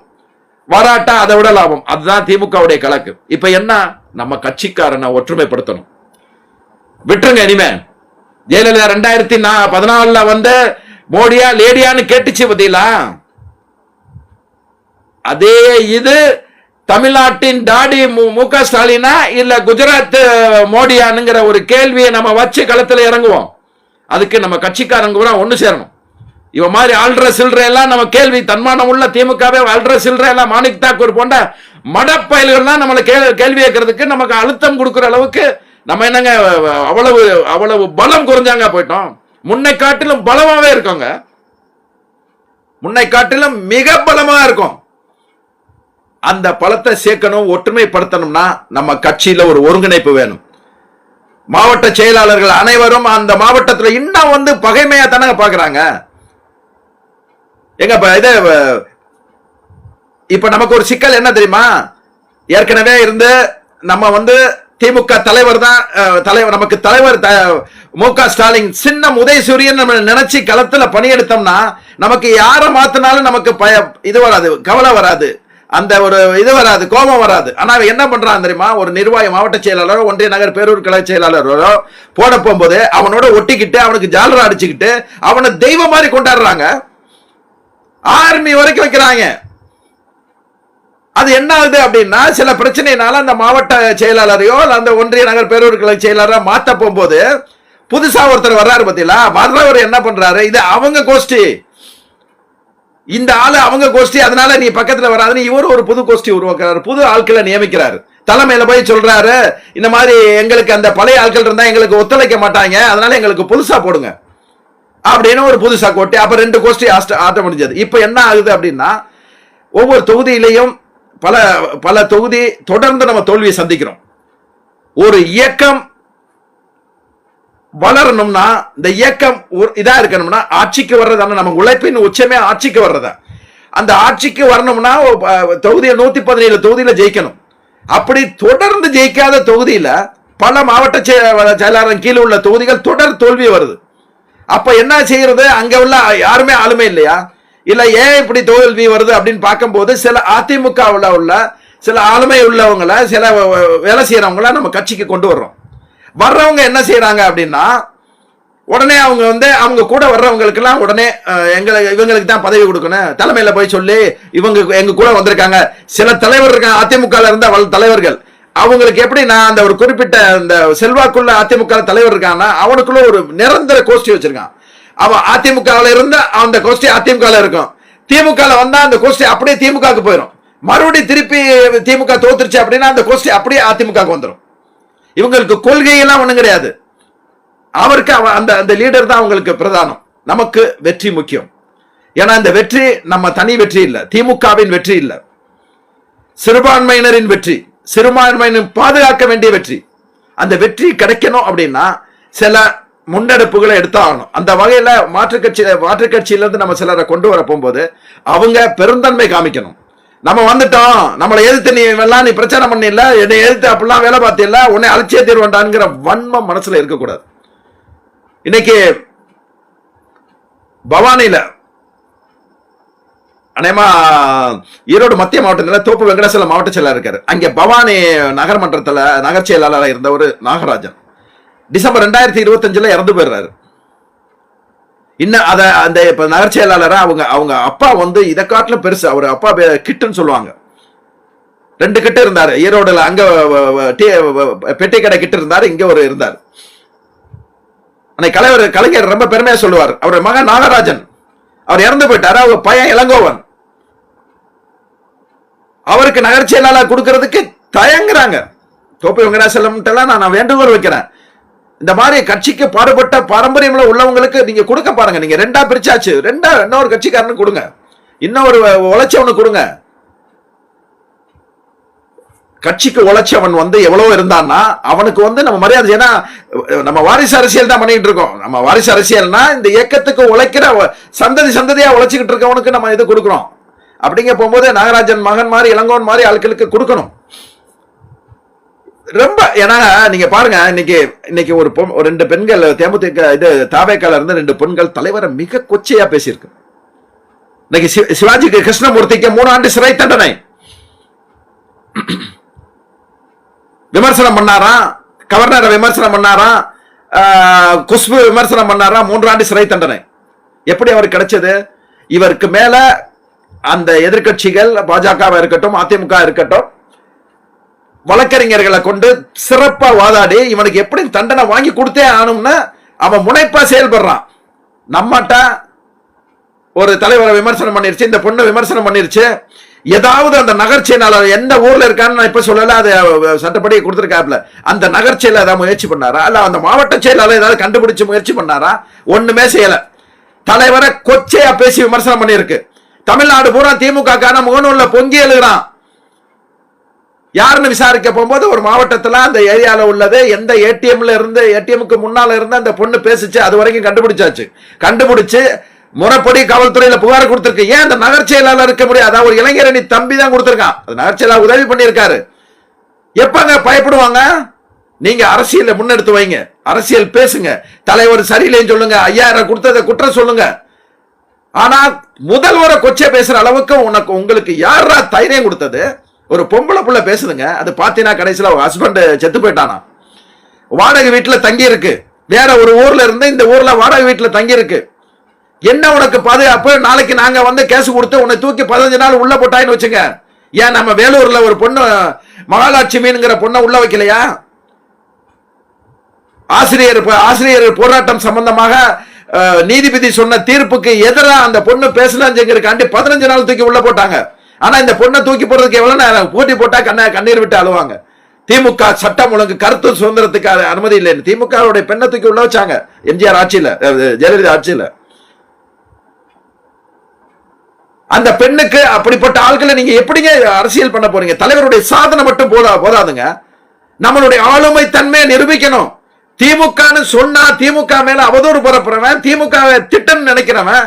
Speaker 1: வராட்டா அதை விட லாபம். அதுதான் திமுகவுடைய கணக்கு. இப்ப என்ன, நம்ம கட்சிக்காரனை ஒற்றுமைப்படுத்தணும். விட்டுருங்க இனிமே. ஜெயலலிதா 2014 மோடியா லேடியான்னு கேட்டுச்சு பத்தியா, அதே இது தமிழ்நாட்டின் டாடி முக ஸ்டாலினா இல்ல குஜராத் மோடியானுங்கிற ஒரு கேள்வியை நம்ம வச்சு களத்துல இறங்குவோம். அதுக்கு நம்ம கட்சிக்காரங்க ஒண்ணு சேரணும். இவ மாதிரி ஆள்ற சில்ற எல்லாம் நம்ம கேள்வி தன்மானம் உள்ள திமுகவே ஆள்ற சில்ற எல்லாம் மாணிக் தாக்கூர் போன்ற மடப்பயல்கள் தான் நம்மளை கேள்வி கேட்கறதுக்கு நமக்கு அழுத்தம் கொடுக்கிற அளவுக்கு நம்ம என்னங்க அவ்வளவு பலம் குறைஞ்சாங்க போயிட்டோம். முன்னை காட்டிலும் பலமாவே இருக்கோங்க, முன்னை காட்டிலும் மிக பலமா இருக்கும். அந்த பலத்தை சேர்க்கணும், ஒற்றுமைப்படுத்தணும்னா நம்ம கட்சியில ஒரு ஒருங்கிணைப்பு வேணும். மாவட்ட செயலாளர்கள் அனைவரும் அந்த மாவட்டத்தில் இன்னும் பகைமையா தானே பாக்குறாங்க. எங்க இப்ப நமக்கு ஒரு சிக்கல் என்ன தெரியுமா, ஏற்கனவே இருந்து நம்ம திமுக தலைவர் தான் தலைவர், நமக்கு தலைவர் மு.க. ஸ்டாலின் சின்னம் உதயசூரியன் நம்ம நினைச்சு களத்துல பணியெடுத்தோம்னா நமக்கு யாரை மாத்தினாலும் நமக்கு இது வராது, கவலை வராது, அந்த ஒரு இது வராது, கோபம் வராது. ஆனா என்ன பண்றான் தெரியுமா, ஒரு நிர்வாகி மாவட்ட செயலாளரோ ஒன்றிய நகர் பேரூர் கழக செயலாளரோ போட போகும்போது அவனோட ஒட்டிக்கிட்டு அவனுக்கு ஜாலரா அடிச்சுக்கிட்டு அவனை தெய்வம் மாதிரி கொண்டாடுறாங்க, ஆர்மி வரைக்கும் வைக்கிறாங்க. அது என்ன ஆகுது அப்படின்னா, சில பிரச்சனைனால அந்த மாவட்ட செயலாளரையோ அந்த ஒன்றிய நகர் பேரூர் கழக செயலாளரோ மாத்த போகும்போது புதுசா ஒருத்தர் வர்றாரு பத்தியா, வர்றவர் என்ன பண்றாரு, இது அவங்க கோஷ்டி, இந்த ஆளு அவங்க கோஷ்டி, அதனால நீ பக்கத்துல வராதுன்னு இவர் ஒரு புது கோஷ்டி உருவாக்குறாரு, புது ஆட்களை நியமிக்கிறாரு. தலைமையில போய் சொல்றாரு, இந்த மாதிரி எங்களுக்கு அந்த பழைய ஆட்கள் இருந்தா எங்களுக்கு ஒத்துழைக்க மாட்டாங்க, அதனால எங்களுக்கு புதுசா போடுங்க அப்படின்னு ஒரு புதுசா கோட்டி. அப்ப 2 கோஷ்டி ஆட்ட முடிஞ்சது. இப்ப என்ன ஆகுது அப்படின்னா, ஒவ்வொரு தொகுதியிலையும் பல தொகுதி தொடர்ந்து நம்ம தோல்வியை சந்திக்கிறோம். ஒரு இயக்கம் வளரணும்னா, இந்த இயக்கம் இதா இருக்கணும்னா ஆட்சிக்கு வர்றதான நம்ம உழைப்பின் உச்சமே ஆட்சிக்கு வர்றதா. அந்த ஆட்சிக்கு வரணும்னா தொகுதியில் 117 தொகுதியில ஜெயிக்கணும். அப்படி தொடர்ந்து ஜெயிக்காத தொகுதியில பல மாவட்ட செயலாளர் கீழே உள்ள தொகுதிகள் தொடர் தோல்வி வருது. அப்ப என்ன செய்யறது, அங்க உள்ள யாருமே ஆளுமே இல்லையா? இல்ல ஏன் இப்படி தோல்வி வருது அப்படின்னு பார்க்கும்போது சில அதிமுகவில் உள்ள சில ஆளுமை உள்ளவங்கள சில வேலை செய்யறவங்கள நம்ம கட்சிக்கு கொண்டு வர்றவங்க என்ன செய்யறாங்க அப்படின்னா உடனே அவங்க வந்து அவங்க கூட வர்றவங்களுக்கு எல்லாம் உடனே இவங்களுக்கு தான் பதவி கொடுக்கணும் தலைமையில போய் சொல்லி இவங்க எங்க கூட வந்திருக்காங்க. சில தலைவர் இருக்காங்க அதிமுக இருந்த தலைவர்கள், அவங்களுக்கு எப்படி நான் அந்த ஒரு குறிப்பிட்ட இந்த செல்வாக்குள்ள அதிமுக தலைவர் இருக்காங்கன்னா அவனுக்குள்ள ஒரு நிரந்தர கோஷ்டி வச்சிருக்கான். அவன் அதிமுகவில் இருந்த அந்த கோஷ்டி அதிமுக இருக்கும், திமுக வந்தா அந்த கோஷ்டி அப்படியே திமுக போயிடும், மறுபடியும் திருப்பி திமுக தோத்துருச்சு அப்படின்னா அந்த கோஷ்டி அப்படியே அதிமுக வந்துடும். இவங்களுக்கு கொள்கையெல்லாம் ஒண்ணும் கிடையாது. அவருக்கு அந்த அந்த லீடர் தான் அவங்களுக்கு பிரதானம். நமக்கு வெற்றி முக்கியம். ஏன்னா இந்த வெற்றி நம்ம தனி வெற்றி இல்ல, திமுகவின் வெற்றி இல்ல, சிறுபான்மையினரின் வெற்றி, சிறுபான்மையினர் பாதுகாக்க வேண்டிய வெற்றி. அந்த வெற்றி கிடைக்கணும் அப்படின்னா சில முன்னெடுப்புகளை எடுத்தாகணும். அந்த வகையில மாற்றுக் கட்சியில இருந்து நம்ம சிலரை கொண்டு வர போகும்போது அவங்க பெருந்தன்மை காமிக்கணும். நம்ம வந்துட்டோம், நம்மளை எதிர்த்து நீ பிரச்சாரம் பண்ணல, என்னை எதிர்த்து அப்படிலாம் வேலை பார்த்தில்ல, உன்னை அலட்சிய தீர்வான்டான்ங்கிற வன்மம் மனசுல இருக்கக்கூடாது. இன்னைக்கு பவானியில அநேகமா ஈரோடு மத்திய மாவட்டத்தில் தோப்பு வெங்கடேசல மாவட்ட செயலாளர் இருக்காரு. அங்க பவானி நகர்மன்றத்தில் நகர் செயலாளராக இருந்த ஒரு நாகராஜன் டிசம்பர் 2025 இறந்து போயிடுறாரு. இன்னும் அத அந்த இப்ப நகர் செயலாளரா அவங்க அப்பா வந்து இதை காட்டிலும் பெருசு. அவர் அப்பா கிட்டுன்னு சொல்லுவாங்க. 2 கிட்ட இருந்தாரு ஈரோடுல. அங்க பெட்டி கடை கிட்ட இருந்தாரு, இங்க ஒரு இருந்தார். கலைஞர் ரொம்ப பெருமையா சொல்லுவார். அவருடைய மகன் நாகராஜன் அவர் இறந்து போயிட்டாரு. அவர் பையன் இளங்கோவன் அவருக்கு நகர் செயலாளர் கொடுக்கறதுக்கு தயங்குறாங்க. தோப்பு வெங்கடாசலம் நான் வேண்டுகோள் வைக்கிறேன், இந்த மாதிரி கட்சிக்கு பாடுபட்ட பாரம்பரியம் உள்ளவங்களுக்கு நீங்க கொடுக்க பாருங்க. நீங்க 2ஆ பிரிச்சாச்சு, இன்னொரு கட்சிக்காரனு கொடுங்க, இன்னொரு உழைச்சவனு கொடுங்க. கட்சிக்கு உழைச்சவன் வந்து எவ்வளவு இருந்தான்னா அவனுக்கு வந்து நம்ம மரியாதை. ஏன்னா நம்ம வாரிசு அரசியல் தான் பண்ணிட்டு இருக்கோம். நம்ம வாரிசு அரசியல்னா இந்த இயக்கத்துக்கு உழைக்கிற சந்ததியா உழைச்சிக்கிட்டு இருக்கவனுக்கு நம்ம இது கொடுக்கணும். அப்படிங்க போகும்போது நாகராஜன் மகன் மாதிரி இளங்கோவன் மாதிரி ஆட்களுக்கு கொடுக்கணும். ரொம்ப ஏன்னா நீங்க பாருங்க, இன்னைக்கு ஒரு 2 பெண்கள் தேமுதிக இது தாவேக்கால இருந்து 2 பெண்கள் தலைவரை மிக கொச்சையா பேசியிருக்கு. இன்னைக்கு சிவாஜி கிருஷ்ணமூர்த்திக்கு 3 ஆண்டு சிறை தண்டனை விமர்சனம் பண்ணாரா, கவர்னரை விமர்சனம் பண்ணாரா, குஷ்பு விமர்சனம் பண்ணாரா, 3 ஆண்டு சிறை தண்டனை. எப்படி அவருக்கு கிடைச்சது? இவருக்கு மேல அந்த எதிர்கட்சிகள் பாஜக இருக்கட்டும் அதிமுக இருக்கட்டும் வழக்கறிஞர்களை கொண்டு சிறப்பா வாதாடி இவனுக்கு எப்படி தண்டனை வாங்கி கொடுத்தே ஆனும்னு அவன் முனைப்பா செயல்படுறான். நம்மட்ட ஒரு தலைவரை விமர்சனம் பண்ணிருச்சு, இந்த பொண்ணு விமர்சனம் பண்ணிருச்சு, ஏதாவது அந்த நகர் செயலாளர் எந்த ஊர்ல இருக்கான்னு நான் இப்ப சொல்லல, அது சட்டப்படி கொடுத்திருக்காப்ல, அந்த நகர் செயலர் ஏதாவது முயற்சி பண்ணாரா, அல்ல அந்த மாவட்ட செயலாளர் ஏதாவது கண்டுபிடிச்சு முயற்சி பண்ணாரா? ஒண்ணுமே செய்யல. தலைவரை கொச்சையா பேசி விமர்சனம் பண்ணிருக்கு. தமிழ்நாடு பூரா திமுக முகநூல்ல பொங்கி எழுகிறான். யாருன்னு விசாரிக்க போகும்போது ஒரு மாவட்டத்துல அந்த ஏரியால உள்ளது எந்த ஏடிஎம்ல இருந்து ஏடிஎம்க்கு முன்னால இருந்து அந்த பொண்ணு பேசிச்சு, அது வரைக்கும் கண்டுபிடிச்சாச்சு. கண்டுபிடிச்சு முறைப்படி காவல்துறையில புகார் கொடுத்திருக்கு. ஏன் அந்த நகர் செயலாளர் இருக்க முடியாது? அதாவது ஒரு இளைஞரணி தம்பி தான் கொடுத்திருக்கான். அது நகர் செயலாளர் உதவி பண்ணியிருக்காரு. எப்பங்க பயப்படுவாங்க? நீங்க அரசியல முன்னெடுத்து வைங்க, அரசியல் பேசுங்க, தலைவர் சரியில்லைன்னு சொல்லுங்க, 5000 கொடுத்ததை குற்றம் சொல்லுங்க. ஆனா முதல்வரை கொச்சை பேசுற அளவுக்கு உங்களுக்கு யாரா தைரியம் கொடுத்தது? ஒரு பொம்பளை புள்ள பேசுதுங்க, அது பாத்தீங்கன்னா கடைசியில ஹஸ்பண்ட் செத்து போயிட்டானா, வாடகை வீட்டுல தங்கி இருக்கு, வேற ஒரு ஊர்ல இருந்து இந்த ஊர்ல வாடகை வீட்டுல தங்கி இருக்கு. என்ன உனக்கு பாதுகாப்பு? நாளைக்கு நாங்க வந்து கேஸ் கொடுத்து உன்னை தூக்கி 15 நாள் உள்ள போட்டாயின்னு வச்சுங்க. ஏன் நம்ம வேலூர்ல ஒரு பொண்ணு மகாலட்சுமிங்கிற பொண்ணை உள்ள வைக்கலையா? ஆசிரியர் போராட்டம் சம்பந்தமாக நீதிபதி சொன்ன தீர்ப்புக்கு எதிராக அந்த பொண்ணு பேசலாம்ங்கிறதுக்காண்டி 15 நாள் தூக்கி உள்ள போட்டாங்க. ஆனா இந்த பொண்ணை தூக்கி போடுறதுக்கு எவ்வளவு நேரம்? போட்டி போட்டா கண்ணீர் விட்டு அழுவாங்க. திமுக சட்டம் ஒழுங்கு கருத்து சுதந்திரத்துக்கு அனுமதி இல்லைன்னு திமுக பெண்ணை தூக்கி உள்ள வச்சாங்க எம்ஜிஆர் ஆட்சியில, ஜெயலலிதா ஆட்சியில. அந்த பெண்ணுக்கு அப்படிப்பட்ட ஆட்களை நீங்க எப்படிங்க அரசியல் பண்ண போறீங்க? தலைவருடைய சாதனை மட்டும் போதாதுங்க, நம்மளுடைய ஆளுமை தன்மையை நிரூபிக்கணும். திமுகன்னு சொன்னா திமுக மேல அவதூறு பரப்புறவன், திமுக திட்டம் நினைக்கிறவன்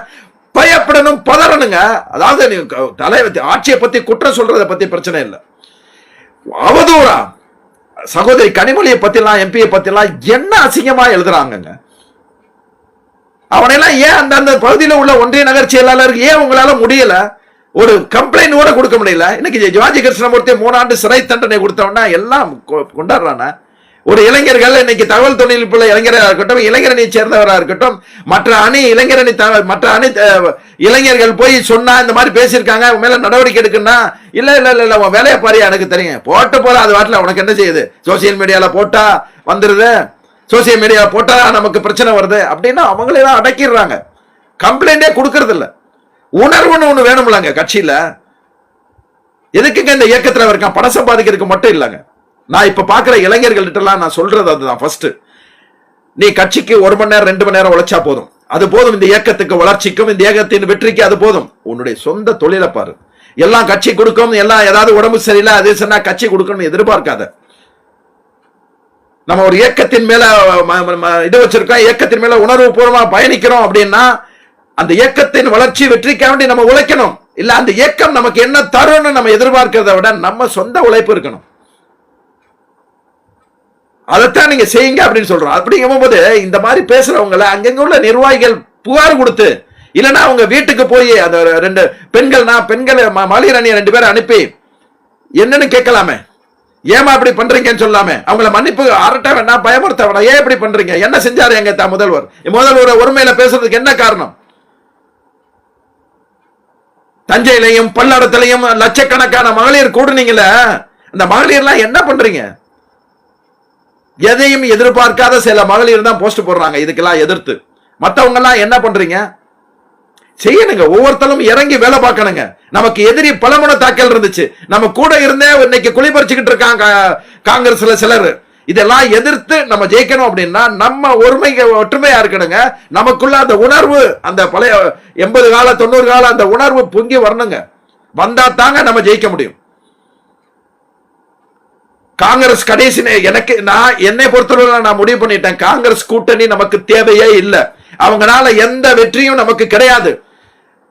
Speaker 1: பயப்படணும், பதறணுங்க. அதாவது தலைவர் ஆட்சியை பத்தி குற்றம் சொல்றதை பத்தி பிரச்சனை இல்லை, அவதூறா சகோதரி கனிமொழியை பத்திலாம் எம்பியை பத்திலாம் என்ன அசிங்கமா எழுதுறாங்க. அவனையெல்லாம் ஏன் அந்த பகுதியில் உள்ள ஒன்றிய நகர் செயலாளருக்கு ஏன் உங்களால முடியல? ஒரு கம்ப்ளைண்ட் கூட கொடுக்க முடியல. இன்னைக்கு ஜிவாஜி கிருஷ்ணமூர்த்தி 3 ஆண்டு சிறை தண்டனை கொடுத்தவனா எல்லாம் கொண்டாடுறானா? ஒரு இளைஞர்கள் இன்னைக்கு தகவல் தொழில்நுட்ப இளைஞராக இருக்கட்டும், இளைஞரணி சேர்ந்தவராக இருக்கட்டும், மற்ற அணி இளைஞர்கள் போய் சொன்னா இந்த மாதிரி பேசியிருக்காங்க, மேல நடவடிக்கை எடுக்குன்னா இல்ல இல்ல இல்ல உன் வேலையை பாரியா, எனக்கு தெரியும், போட்டு போல அது வாட்டில் உனக்கு என்ன செய்யுது, சோசியல் மீடியால போட்டா வந்துருது, சோசியல் மீடியால போட்டா நமக்கு பிரச்சனை வருது அப்படின்னா அவங்களெல்லாம் அடக்கிடுறாங்க. கம்ப்ளைண்டே கொடுக்கறது இல்ல. உணர்வுன்னு ஒண்ணு வேணும்லங்க கட்சியில. எதுக்குங்க இந்த இயக்கத்துல இருக்கான்? பணம் சம்பாதிக்கிறதுக்கு மட்டும் இல்லங்க. நான் இப்ப பாக்குற இளைஞர்கள்ட்ட எல்லாம் நான் சொல்றது அதுதான். ஃபர்ஸ்ட் நீ கட்சிக்கு 1 மணி நேரம் 2 மணி நேரம் உழைச்சா போதும், அது போதும். இந்த இயக்கத்துக்கு வளர்ச்சிக்கும் இந்த இயக்கத்தின் வெற்றிக்கு அது போதும். உன்னுடைய சொந்த தொழிலை பாரு. எல்லாம் கட்சி கொடுக்கும், எல்லாம் ஏதாவது உடம்பு சரியில்லை அது சொன்னா கட்சி கொடுக்கணும் எதிர்பார்க்காத. நம்ம ஒரு இயக்கத்தின் மேல இது வச்சிருக்கோம், இயக்கத்தின் மேல உணர்வு பூர்வமா பயணிக்கிறோம் அப்படின்னா அந்த இயக்கத்தின் வளர்ச்சி வெற்றிக்காக வேண்டி நம்ம உழைக்கணும். இல்ல அந்த இயக்கம் நமக்கு என்ன தரும்னு நம்ம எதிர்பார்க்கிறத விட நம்ம சொந்த உழைப்பு இருக்கணும். அதைத்தான் நீங்க செய்யுங்க அப்படின்னு சொல்றோம். அப்படிங்கும் போது இந்த மாதிரி பேசுறவங்களை அங்கங்க உள்ள நிர்வாகிகள் புகார் கொடுத்து, இல்லைன்னா அவங்க வீட்டுக்கு போய் அந்த 2 பெண்கள் மகளிர் அணியை 2 பேரை அனுப்பி என்னன்னு கேட்கலாமே, ஏமா அப்படி பண்றீங்கன்னு சொல்லாமே, அவங்கள மன்னிப்பு அரட்ட வேண்டாம், பயமுறுத்த வேண்டாம். ஏன் இப்படி பண்றீங்க, என்ன செஞ்சாரு எங்க முதல்வர் ஒருமையில பேசுறதுக்கு என்ன காரணம்? தஞ்சையிலையும் பல்லடத்திலையும் லட்சக்கணக்கான மகளிர் கூடுனீங்கள, அந்த மகளிர்லாம் என்ன பண்றீங்க? எதையும் எதிர்பார்க்காத சில மகளிர் தான் போஸ்ட் போடுறாங்க இதுக்கெல்லாம் எதிர்த்து. மற்றவங்க எல்லாம் என்ன பண்றீங்க? செய்யணுங்க. ஒவ்வொருத்தரும் இறங்கி வேலை பார்க்கணுங்க. நமக்கு எதிரி பலமுனை தாக்கல் இருந்துச்சு, நம்ம கூட இருந்தே இன்னைக்கு குளிபறிச்சுக்கிட்டு இருக்காங்க காங்கிரஸ்ல சிலர். இதெல்லாம் எதிர்த்து நம்ம ஜெயிக்கணும் அப்படின்னா நம்ம ஒற்றுமையா இருக்கணுங்க. நமக்குள்ள அந்த உணர்வு, அந்த பழைய 80 கால 90 கால அந்த உணர்வு பொங்கி வரணுங்க. வந்தா தாங்க நம்ம ஜெயிக்க முடியும். காங்கிரஸ் கடைசி என்னை பொறுத்தவரை நான் முடிவு பண்ணிட்டேன், காங்கிரஸ் கூட்டணி நமக்கு தேவையே இல்லை. அவங்களால எந்த வெற்றியும் நமக்கு கிடையாது.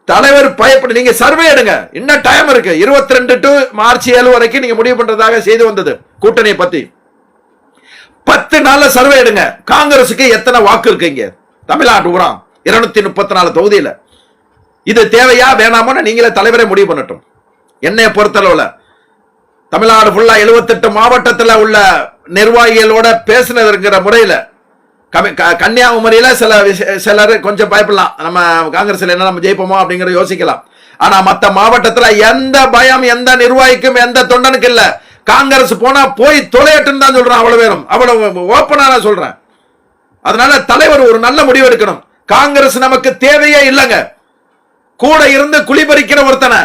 Speaker 1: தலைவர் பயப்பட, நீங்க சர்வே எடுங்க, இன்னும் டைம் இருக்கு. 22 to March 7 வரைக்கும் நீங்க முடிவு பண்றதாக செய்து வந்தது கூட்டணியை பத்தி. 10 நாள்ல சர்வே எடுங்க. காங்கிரசுக்கு எத்தனை வாக்கு இருக்குங்க தமிழ்நாடு பூரா 234 தொகுதியில? இது தேவையா வேணாமோ நீங்களே தலைவரை முடிவு பண்ணட்டும். என்னைய பொறுத்தளவுல தமிழ்நாடு ஃபுல்லா 78 மாவட்டத்தில் உள்ள நிர்வாகிகளோட பேசினதுங்கிற முறையில கன்னியாகுமரியில சிலர் கொஞ்சம் பயப்படலாம், நம்ம காங்கிரஸ்ல என்ன நம்ம ஜெயிப்போமோ அப்படிங்கிற யோசிக்கலாம். ஆனா மத்த மாவட்டத்தில் எந்த பயம் எந்த நிர்வாகிக்கும் எந்த தொண்டனுக்கு இல்ல. காங்கிரஸ் போனா போய் தொலையட்டுன்னு தான் சொல்றேன். அவ்வளவு பேரும் அவ்வளவு ஓப்பனா நான் சொல்றேன். அதனால தலைவர் ஒரு நல்ல முடிவு எடுக்கணும். காங்கிரஸ் நமக்கு தேவையே இல்லைங்க. கூட இருந்து குளிபறிக்கிற ஒருத்தனை,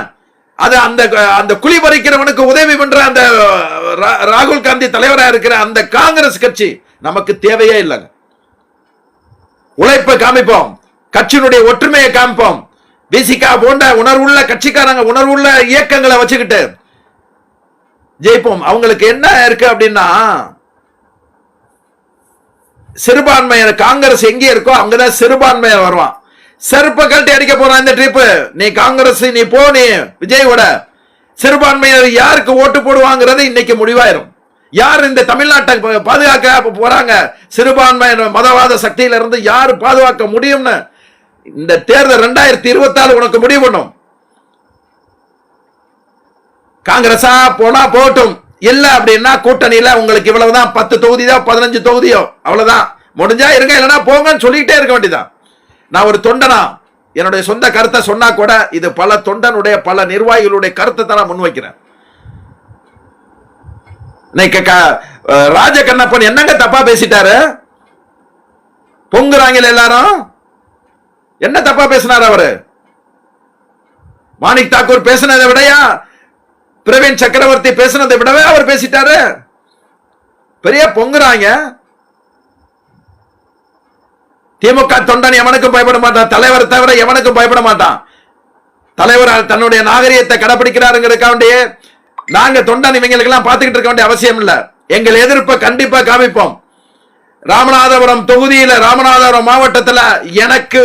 Speaker 1: அது அந்த குழி பறிக்கிறவனுக்கு உதவி பண்ற அந்த ராகுல் காந்தி தலைவராக இருக்கிற அந்த காங்கிரஸ் கட்சி நமக்கு தேவையே இல்லைங்க. உழைப்பை காமிப்போம், கட்சியினுடைய ஒற்றுமையை காமிப்போம். பிசிகா போன்ற உணர்வுள்ள கட்சிக்காரங்க, உணர்வுள்ள இயக்கங்களை வச்சுக்கிட்டு ஜெயிப்போம். அவங்களுக்கு என்ன இருக்கு அப்படின்னா, சிறுபான்மையர் காங்கிரஸ் எங்கே இருக்கோ அங்கதான் சிறுபான்மையர் வருவான். செருப்ப கழட்டி அடிக்க போறான் இந்த ட்ரிப். நீ காங்கிரஸ் நீ போ, நீ விஜயோட. சிறுபான்மையினர் யாருக்கு ஓட்டு போடுவாங்கிறது இன்னைக்கு முடிவாயிரும். யார் இந்த தமிழ்நாட்டை பாதுகாக்க போறாங்க, சிறுபான்மையினர் மதவாத சக்தியில இருந்து யார் பாதுகாக்க முடியும்னு இந்த தேர்தல் 2024 உனக்கு முடிவு பண்ணும். காங்கிரஸா போனா போட்டும், இல்ல அப்படின்னா கூட்டணியில உங்களுக்கு இவ்வளவுதான், 10 தொகுதியோ 15 தொகுதியோ அவ்வளவுதான். முடிஞ்சா இருங்க, இல்லைன்னா போங்கன்னு சொல்லிட்டே இருக்க வேண்டியதான். நான் ஒரு தொண்டனா என்னுடைய சொந்த கருத்தை சொன்னா கூட இது பல தொண்டனுடைய பல நிர்வாகிகளுடைய கருத்தை தான் நான் முன்வைக்கிறேன். ராஜகண்ணப்பன் என்னங்க தப்பா பேசிட்டாரு? பொங்குறாங்க எல்லாரும். என்ன தப்பா பேசினார் அவரு? மாணிக் தாக்கூர் பேசினதை விடையா, பிரவீன் சக்கரவர்த்தி பேசினதை விடவே அவர் பேசிட்டாரு. பெரிய பொங்குறாங்க. திமுக தொண்டன் எவனுக்கும் பயப்பட மாட்டான், தலைவர் தவிர எவனுக்கும் பயப்பட மாட்டான். தலைவர் தன்னுடைய நாகரிகத்தை கடைபிடிக்கிறாருங்கிறதுக்காண்டி நாங்க தொண்டன் இவங்களுக்கு எல்லாம் பார்த்துக்கிட்டு இருக்க வேண்டிய அவசியம் இல்ல. எங்கள் எதிர்ப்பை கண்டிப்பா காமிப்போம். ராமநாதபுரம் தொகுதியில, ராமநாதபுரம் மாவட்டத்தில் எனக்கு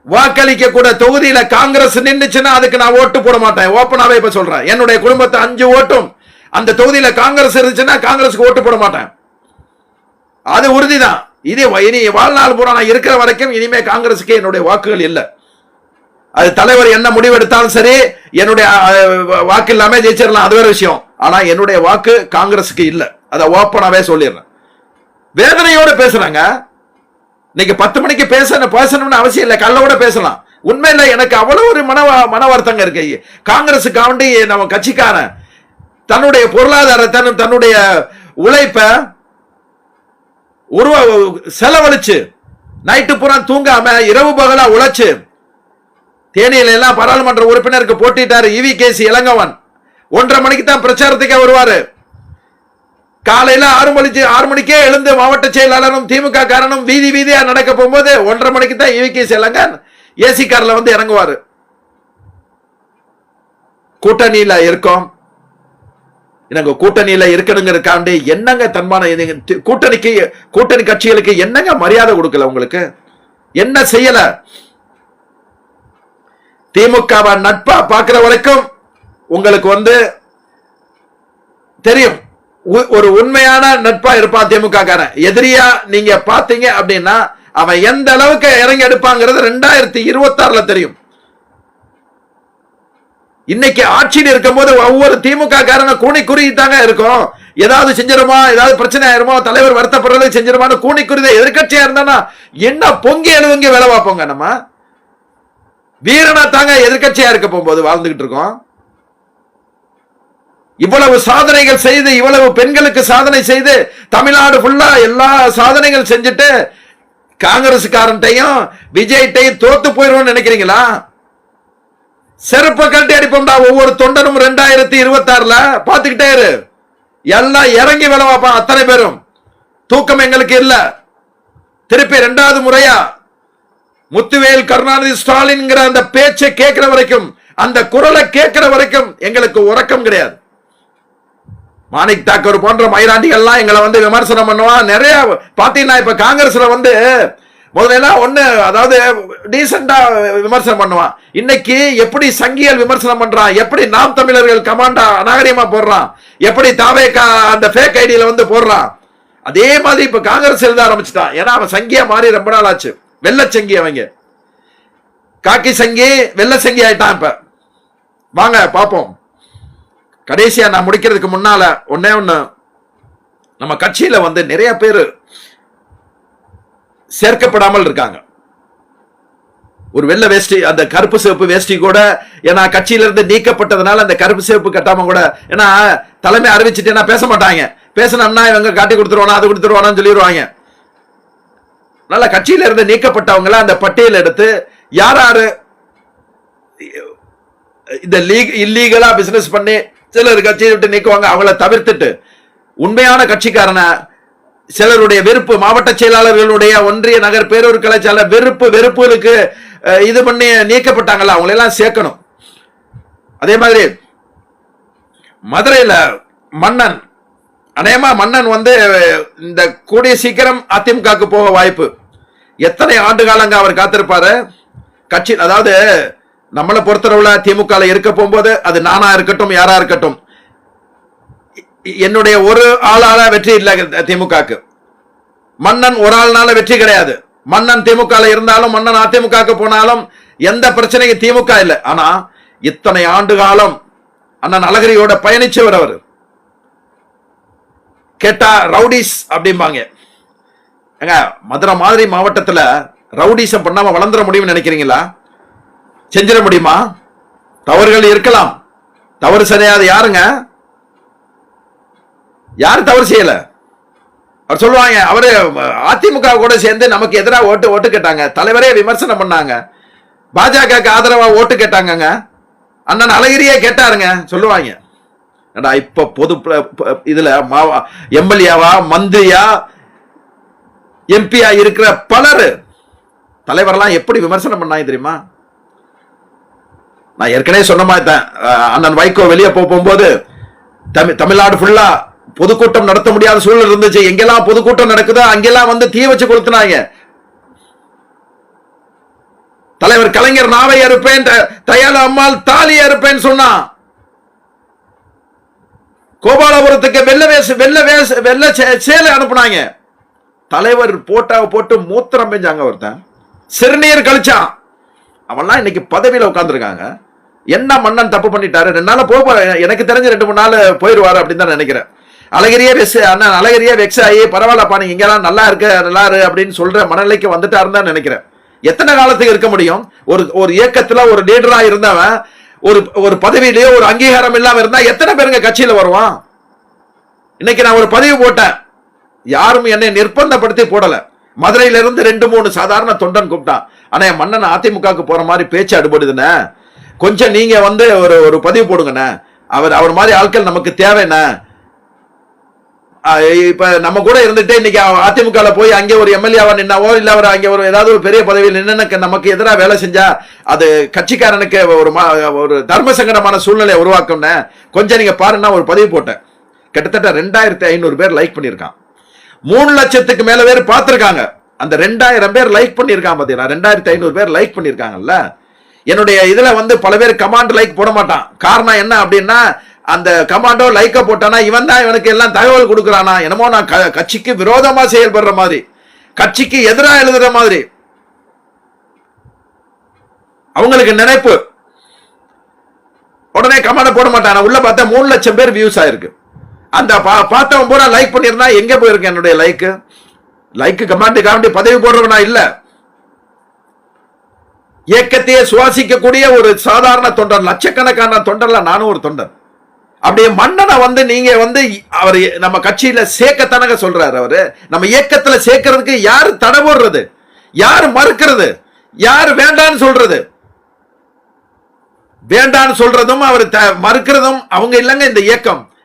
Speaker 1: வாக்களிக்க கூட தொகுதியில காங்கிரஸ் நின்றுச்சுன்னா அதுக்கு நான் ஓட்டு போட மாட்டேன். ஓப்பனாவே இப்ப சொல்றேன், என்னுடைய குடும்பத்தை 5 ஓட்டும் அந்த தொகுதியில காங்கிரஸ் இருந்துச்சுன்னா காங்கிரஸுக்கு ஓட்டு போட மாட்டேன். அது உறுதிதான். இனி வாழ்நாள் பூரா நான் இருக்கிற வரைக்கும் இனிமே காங்கிரஸுக்கு என்னுடைய வாக்குகள் இல்லை. அது தலைவர் என்ன முடிவெடுத்தாலும் சரி, என்னுடைய வாக்கு இல்லாம ஜெயிச்சிடலாம், அது வேற விஷயம். ஆனா என்னுடைய வாக்கு காங்கிரஸுக்கு இல்லை, அதை ஓப்பனாவே சொல்லிடுறேன். வேதனையோட பேசுறாங்க. இன்னைக்கு 10 மணிக்கு பேசணும்னு அவசியம் இல்லை, கல்லோட பேசலாம். உண்மையில எனக்கு அவ்வளவு ஒரு மன வருத்தங்க இருக்கு. காங்கிரஸுக்காண்டி நம்ம கட்சிக்காரன் தன்னுடைய பொருளாதாரத்தை, தன்னுடைய உழைப்ப செலவழிச்சு, நைட்டு பூரா தூங்காம இரவு பகலா உழைச்சு, தேனியில எல்லாம் பாராளுமன்ற உறுப்பினருக்கு போட்டிட்டாரு EVKC இளங்கவன். 1:30 மணிக்கு தான் பிரச்சாரத்துக்கே வருவாரு. காலையில 6 மணிக்கே எழுந்து மாவட்ட செயலாளரும் திமுக காரனும் வீதியா நடக்க போகும்போது 1:30 மணிக்கு தான் EVKC இளங்கன் ஏசி கார்ல வந்து இறங்குவாரு. கூட்டணியில இருக்கோம், எனக்கு கூட்டணியில இருக்கணுங்கிறதுக்காண்டி என்னங்க தன்மான கூட்டணி கட்சிகளுக்கு என்னங்க மரியாதை கொடுக்கல? உங்களுக்கு என்ன செய்யல? திமுக நட்பா பாக்குற வரைக்கும் உங்களுக்கு வந்து தெரியும், ஒரு உண்மையான நட்பா இருப்பான் திமுக காரன். எதிரியா நீங்க பாத்தீங்க அப்படின்னா அவன் எந்த அளவுக்கு இறங்கி எடுப்பாங்கிறது 2026 தெரியும். இன்னைக்கு ஆட்சியில் இருக்கும் போது ஒவ்வொரு திமுக காரன கூனி குறித்தாங்க இருக்கும். ஏதாவது செஞ்சிருமா, ஏதாவது பிரச்சனை ஆயிருமோ, தலைவர் வருத்தப்படுறது செஞ்சிருமான்னு கூனி குறித எதிர்கட்சியா இருந்தானா என்ன பொங்கி எழுவங்க வேலை பார்ப்போங்க. நம்ம வீரனா தாங்க எதிர்கட்சியா இருக்க போகும்போது வாழ்ந்துகிட்டு இருக்கோம். இவ்வளவு சாதனைகள் செய்து, இவ்வளவு பெண்களுக்கு சாதனை செய்து, தமிழ்நாடு ஃபுல்லா எல்லா சாதனைகள் செஞ்சுட்டு காங்கிரஸ்காரன்ட்டையும் விஜய்ட்டையும் தோத்து போயிரும் நினைக்கிறீங்களா? செருப்ப கட்டி அடிப்போம்டா ஒவ்வொரு தொண்டனும். 2026 பாத்துக்கிட்டே இரு, எல்லாம் இறங்கி வேலை பார்ப்பான் அத்தனை பேரும். தூக்கம் எங்களுக்கு இல்ல. திருப்பி 2வது முறையா முத்துவேல் கருணாநிதி ஸ்டாலின்ங்கிற அந்த பேச்சை கேட்கிற வரைக்கும், அந்த குரலை கேட்கிற வரைக்கும் எங்களுக்கு உறக்கம் கிடையாது. மாணிக் தாக்கூர் போன்ற மயிராண்டிகள்லாம் எங்களை வந்து விமர்சனம் பண்ணுவான். நிறைய பாத்தீங்கன்னா இப்ப காங்கிரஸ்ல வந்து முதல்ல ஒண்ணு, அதாவது டீசெண்டா விமர்சனம் பண்ணுவான். இன்னைக்கு எப்படி சங்கியல் விமர்சனம் பண்றான், எப்படி நாம் தமிழர்கள் கமாண்டா அநாகரிகமா போடுறான், எப்படி தாவேகா அந்த ஃபேக் ஐடியில வந்து போடுறான், அதே மாதிரி இப்ப காங்கிரஸ் எழுத ஆரம்பிச்சுட்டான். ஏன்னா அவன் சங்கியா மாறி ரொம்ப நாள் ஆச்சு. வெள்ள சங்கி, அவங்க காக்கி சங்கி வெள்ள சங்கி ஆயிட்டான். இப்ப வாங்க பாப்போம். கடைசியா நான் முடிக்கிறதுக்கு முன்னால ஒன்னே ஒண்ணு, நம்ம கட்சியில வந்து நிறைய பேர் சேர்க்கப்படாமல் இருக்காங்க. ஒரு வெள்ளை வேஷ்டி, அந்த கருப்பு சிவப்பு வேஷ்டி கூட, ஏன்னா கட்சியில இருந்து நீக்கப்பட்டதுனால அந்த கருப்பு சிவப்பு கட்டாம கூட, ஏன்னா தலைமை அறிவிச்சுட்டு பேச மாட்டாங்க. பேசணும்னா இவங்க காட்டி கொடுத்துருவானா, அது கொடுத்துருவானான்னு சொல்லிடுவாங்க. நல்ல கட்சியில இருந்து நீக்கப்பட்டவங்கள அந்த பட்டியல் எடுத்து யாரு இந்த இல்லீகலா பிசினஸ் பண்ணி சிலர் கட்சியை விட்டு நீக்குவாங்க, அவங்கள தவிர்த்துட்டு உண்மையான கட்சிக்காரன, சிலருடைய வெறுப்பு, மாவட்ட செயலாளர்களுடைய ஒன்றிய நகர் பேரூர் கலைச்சாலை வெறுப்புகளுக்கு இது பண்ணி நீக்கப்பட்டாங்கல்ல, அவங்களை எல்லாம் சேர்க்கணும். அதே மாதிரி மதுரையில மன்னன், அநேகமா மன்னன் வந்து இந்த கூடிய சீக்கிரம் அதிமுகக்கு போக வாய்ப்பு. எத்தனை ஆண்டு காலங்க அவர் காத்திருப்பாரு கட்சி. அதாவது நம்மளை பொறுத்தளவுல திமுக இருக்க போகும்போது, அது நானா இருக்கட்டும் யாரா இருக்கட்டும், என்னுடைய ஒரு ஆளால வெற்றி இல்லை திமுகக்கு. மன்னன் ஒரு ஆள்னால வெற்றி கிடையாது. மன்னன் திமுக இருந்தாலும், மன்னன் அதிமுக போனாலும் எந்த பிரச்சனைக்கு திமுக இல்லை. ஆனா இத்தனை ஆண்டு காலம் அண்ணன் அழகிரியோட பயணிச்சவர் அவர். கேட்டா ரவுடிஸ் அப்படிம்பாங்க. மதுரை மாதிரி மாவட்டத்துல ரவுடிசம் பண்ணாம வளர்ந்துட முடியும்னு நினைக்கிறீங்களா? செஞ்சிட முடியுமா? தவறுகள் இருக்கலாம். தவறு சரியாது யாருங்க? யாரு தவறு செய்யல? அவர் சொல்லுவாங்க, அவரு அதிமுக கூட சேர்ந்து நமக்கு எதிராக ஓட்டு கேட்டாங்க, தலைவரே விமர்சனம் பண்ணாங்க, பாஜக ஆதரவா ஓட்டு கேட்டாங்க, அண்ணன் அழகிரியே கேட்டாருங்க சொல்லுவாங்க. இப்ப பொது இதுல எம்எல்ஏவா மந்திரியா எம்பியா இருக்கிற பலர் தலைவரெல்லாம் எப்படி விமர்சனம் பண்ணாங்க தெரியுமா? நான் ஏற்கனவே சொன்ன மாதிரி தான், அண்ணன் வைகோ வெளியே போகும்போது தமிழ்நாடு ஃபுல்லா பொதுக்கூட்டம் நடத்த முடியாத சூழல் இருந்துச்சு. எங்கெல்லாம் பொதுக்கூட்டம் நடக்குதோ அங்கெல்லாம் வந்து தீ வச்சு கொளுத்துனாங்க. தலைவர் கலைஞர் நாவை அறுப்பேன், தயாளு அம்மாள் தாலி அறுப்பேன்னு சொன்னா. கோபாலபுரத்துக்கு வெள்ள சேலை அனுப்புனாங்க. தலைவர் போட்டாவை போட்டு மூத்திரம் பெஞ்சாங்க. ஒருத்தன் சிறுநீர் கழிச்சான். அவன்லாம் இன்னைக்கு பதவியில உட்கார்ந்துருக்காங்க. என்ன மன்னன் தப்பு பண்ணிட்டாரு? 2 நாள் போக, எனக்கு தெரிஞ்சு 2-3 நாள் போயிடுவாரு அப்படின்னு தான் நினைக்கிறேன். அழகிரியே வெக்ஸ் ஆகி பரவாயில்லப்பா நீங்க இங்கெல்லாம் நல்லா இரு அப்படின்னு சொல்ற மனநிலைக்கு வந்துட்டாருன்னு தான் நினைக்கிறேன். எத்தனை காலத்துக்கு இருக்க முடியும்? ஒரு இயக்கத்துல ஒரு லீடரா இருந்தவன் ஒரு பதவியிலேயே ஒரு அங்கீகாரம் இல்லாம இருந்தா எத்தனை பேருங்க கட்சியில வருவான்? இன்னைக்கு நான் ஒரு பதிவு போட்டேன், யாரும் என்னை நிர்பந்தப்படுத்தி போடல. மதுரையில இருந்து 2-3 சாதாரண தொண்டன் கூப்பிட்டான். ஆனா என் மன்னன் அதிமுகவுக்கு போற மாதிரி பேச்சு அடுபடுதுண்ணே, கொஞ்சம் நீங்க வந்து ஒரு பதிவு போடுங்கண்ணே, அவர் மாதிரி ஆட்கள் நமக்கு தேவைண்ணே. இப்ப நம்ம கூட இருந்துட்டு இன்னைக்கு அதிமுக போய் அங்கே ஒரு எம்எல்ஏவா நின்னாவோ இல்ல அவர் அங்கே ஏதாவது ஒரு பெரிய பதவியில் நின்று நமக்கு எதிராக வேலை செஞ்சா அது கட்சிக்காரனுக்கு ஒரு தர்ம சங்கடமான சூழ்நிலை உருவாக்கும். கொஞ்சம் நீங்க பாருன்னா ஒரு பதிவு போட்டேன், கிட்டத்தட்ட 2500 பேர் லைக் பண்ணிருக்கான். 3 லட்சத்துக்கு மேல பேர் பார்த்திருக்காங்க. அந்த 2000 பேர் லைக் பண்ணிருக்கான் பாத்தீங்களா? 2500 பேர் லைக் பண்ணிருக்காங்கல்ல. என்னுடைய இதுல வந்து பல பேர் கமாண்ட் லைக் போட மாட்டான். காரணம் என்ன அப்படின்னா, அந்த கமாண்டோ லைக்க போட்டானா இவன் தான் இவனுக்கு எல்லாம் தகவல் கொடுக்கறானா, என்னமோ நான் கட்சிக்கு விரோதமா செயல்படுற மாதிரி, கட்சிக்கு எதிராக எழுதுற மாதிரி அவங்களுக்கு நினைப்பு. உடனே கமாண்ட் போட மாட்டான். உள்ள பார்த்தா 3 லட்சம் பேர் வியூஸ் ஆயிருக்கு. அந்த பார்த்தவன் பூரா லைக் பண்ணிருந்தா எங்க போயிருக்கு என்னுடைய லைக் கமாண்ட் பதவி போடுறவனா இல்ல. இயக்கத்தையே சுவாசிக்கக்கூடிய ஒரு சாதாரண தொண்டர், லட்சக்கணக்கான தொண்டர்ல நானும் ஒரு தொண்டர். அப்படியே மன்னனை வந்து நீங்க வந்து அவர் நம்ம கட்சியில சேர்க்கத்தானங்க சொல்றாரு. அவரு நம்ம இயக்கத்துல சேர்க்கறதுக்கு யாரு தடை போடுறது, யாரு மறுக்கிறது, யாரு வேண்டான்னு சொல்றது? வேண்டான்னு சொல்றதும் அவர் மறுக்கிறதும் அவங்க இல்லங்க.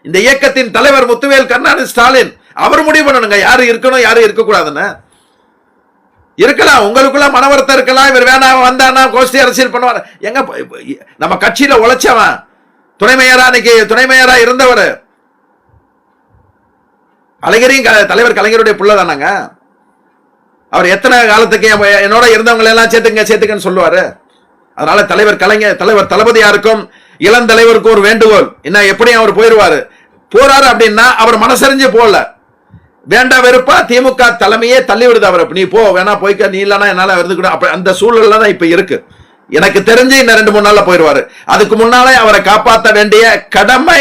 Speaker 1: இந்த இயக்கத்தின் தலைவர் முத்துவேல் கருணாநிதி ஸ்டாலின் அவர் முடிவு பண்ணணுங்க யாரு இருக்கணும் யாரு இருக்க கூடாதுன்னு. இருக்கலாம், உங்களுக்குள்ள மனவர்த்தம் இருக்கலாம், இவர் வேணாம் வந்தானா கோஷ்டி அரசியல் பண்ணுவார். எங்க நம்ம கட்சியில உழைச்சவன் துணை மேயரா இருந்தவர் அழகிரியும் தலைவர் கலைஞருடைய புள்ள தானாங்க. அவர் எத்தனை காலத்துக்கு என்னோட இருந்தவங்களை எல்லாம் சேர்த்துக்கன்னு சொல்லுவாரு. அதனால தலைவர் தளபதியாருக்கும் இளம் தலைவருக்கு ஒரு வேண்டுகோள், என்ன எப்படியும் அவர் போறாரு அப்படின்னா அவர் மனசறிஞ்சு போல, வேண்டாம் வெறுப்பா திமுக தலைமையே தள்ளி விடுது அவரை. நீ போ, வேணா போய்க்க, நீ இல்லனா என்னால வருது. அந்த சூழல்ல தான் இப்ப இருக்கு. எனக்கு தெரிஞ்சு இன்னும் 2-3 நாள்ல போயிடுவாரு. அதுக்கு முன்னாலே அவரை காப்பாற்ற வேண்டிய கடமை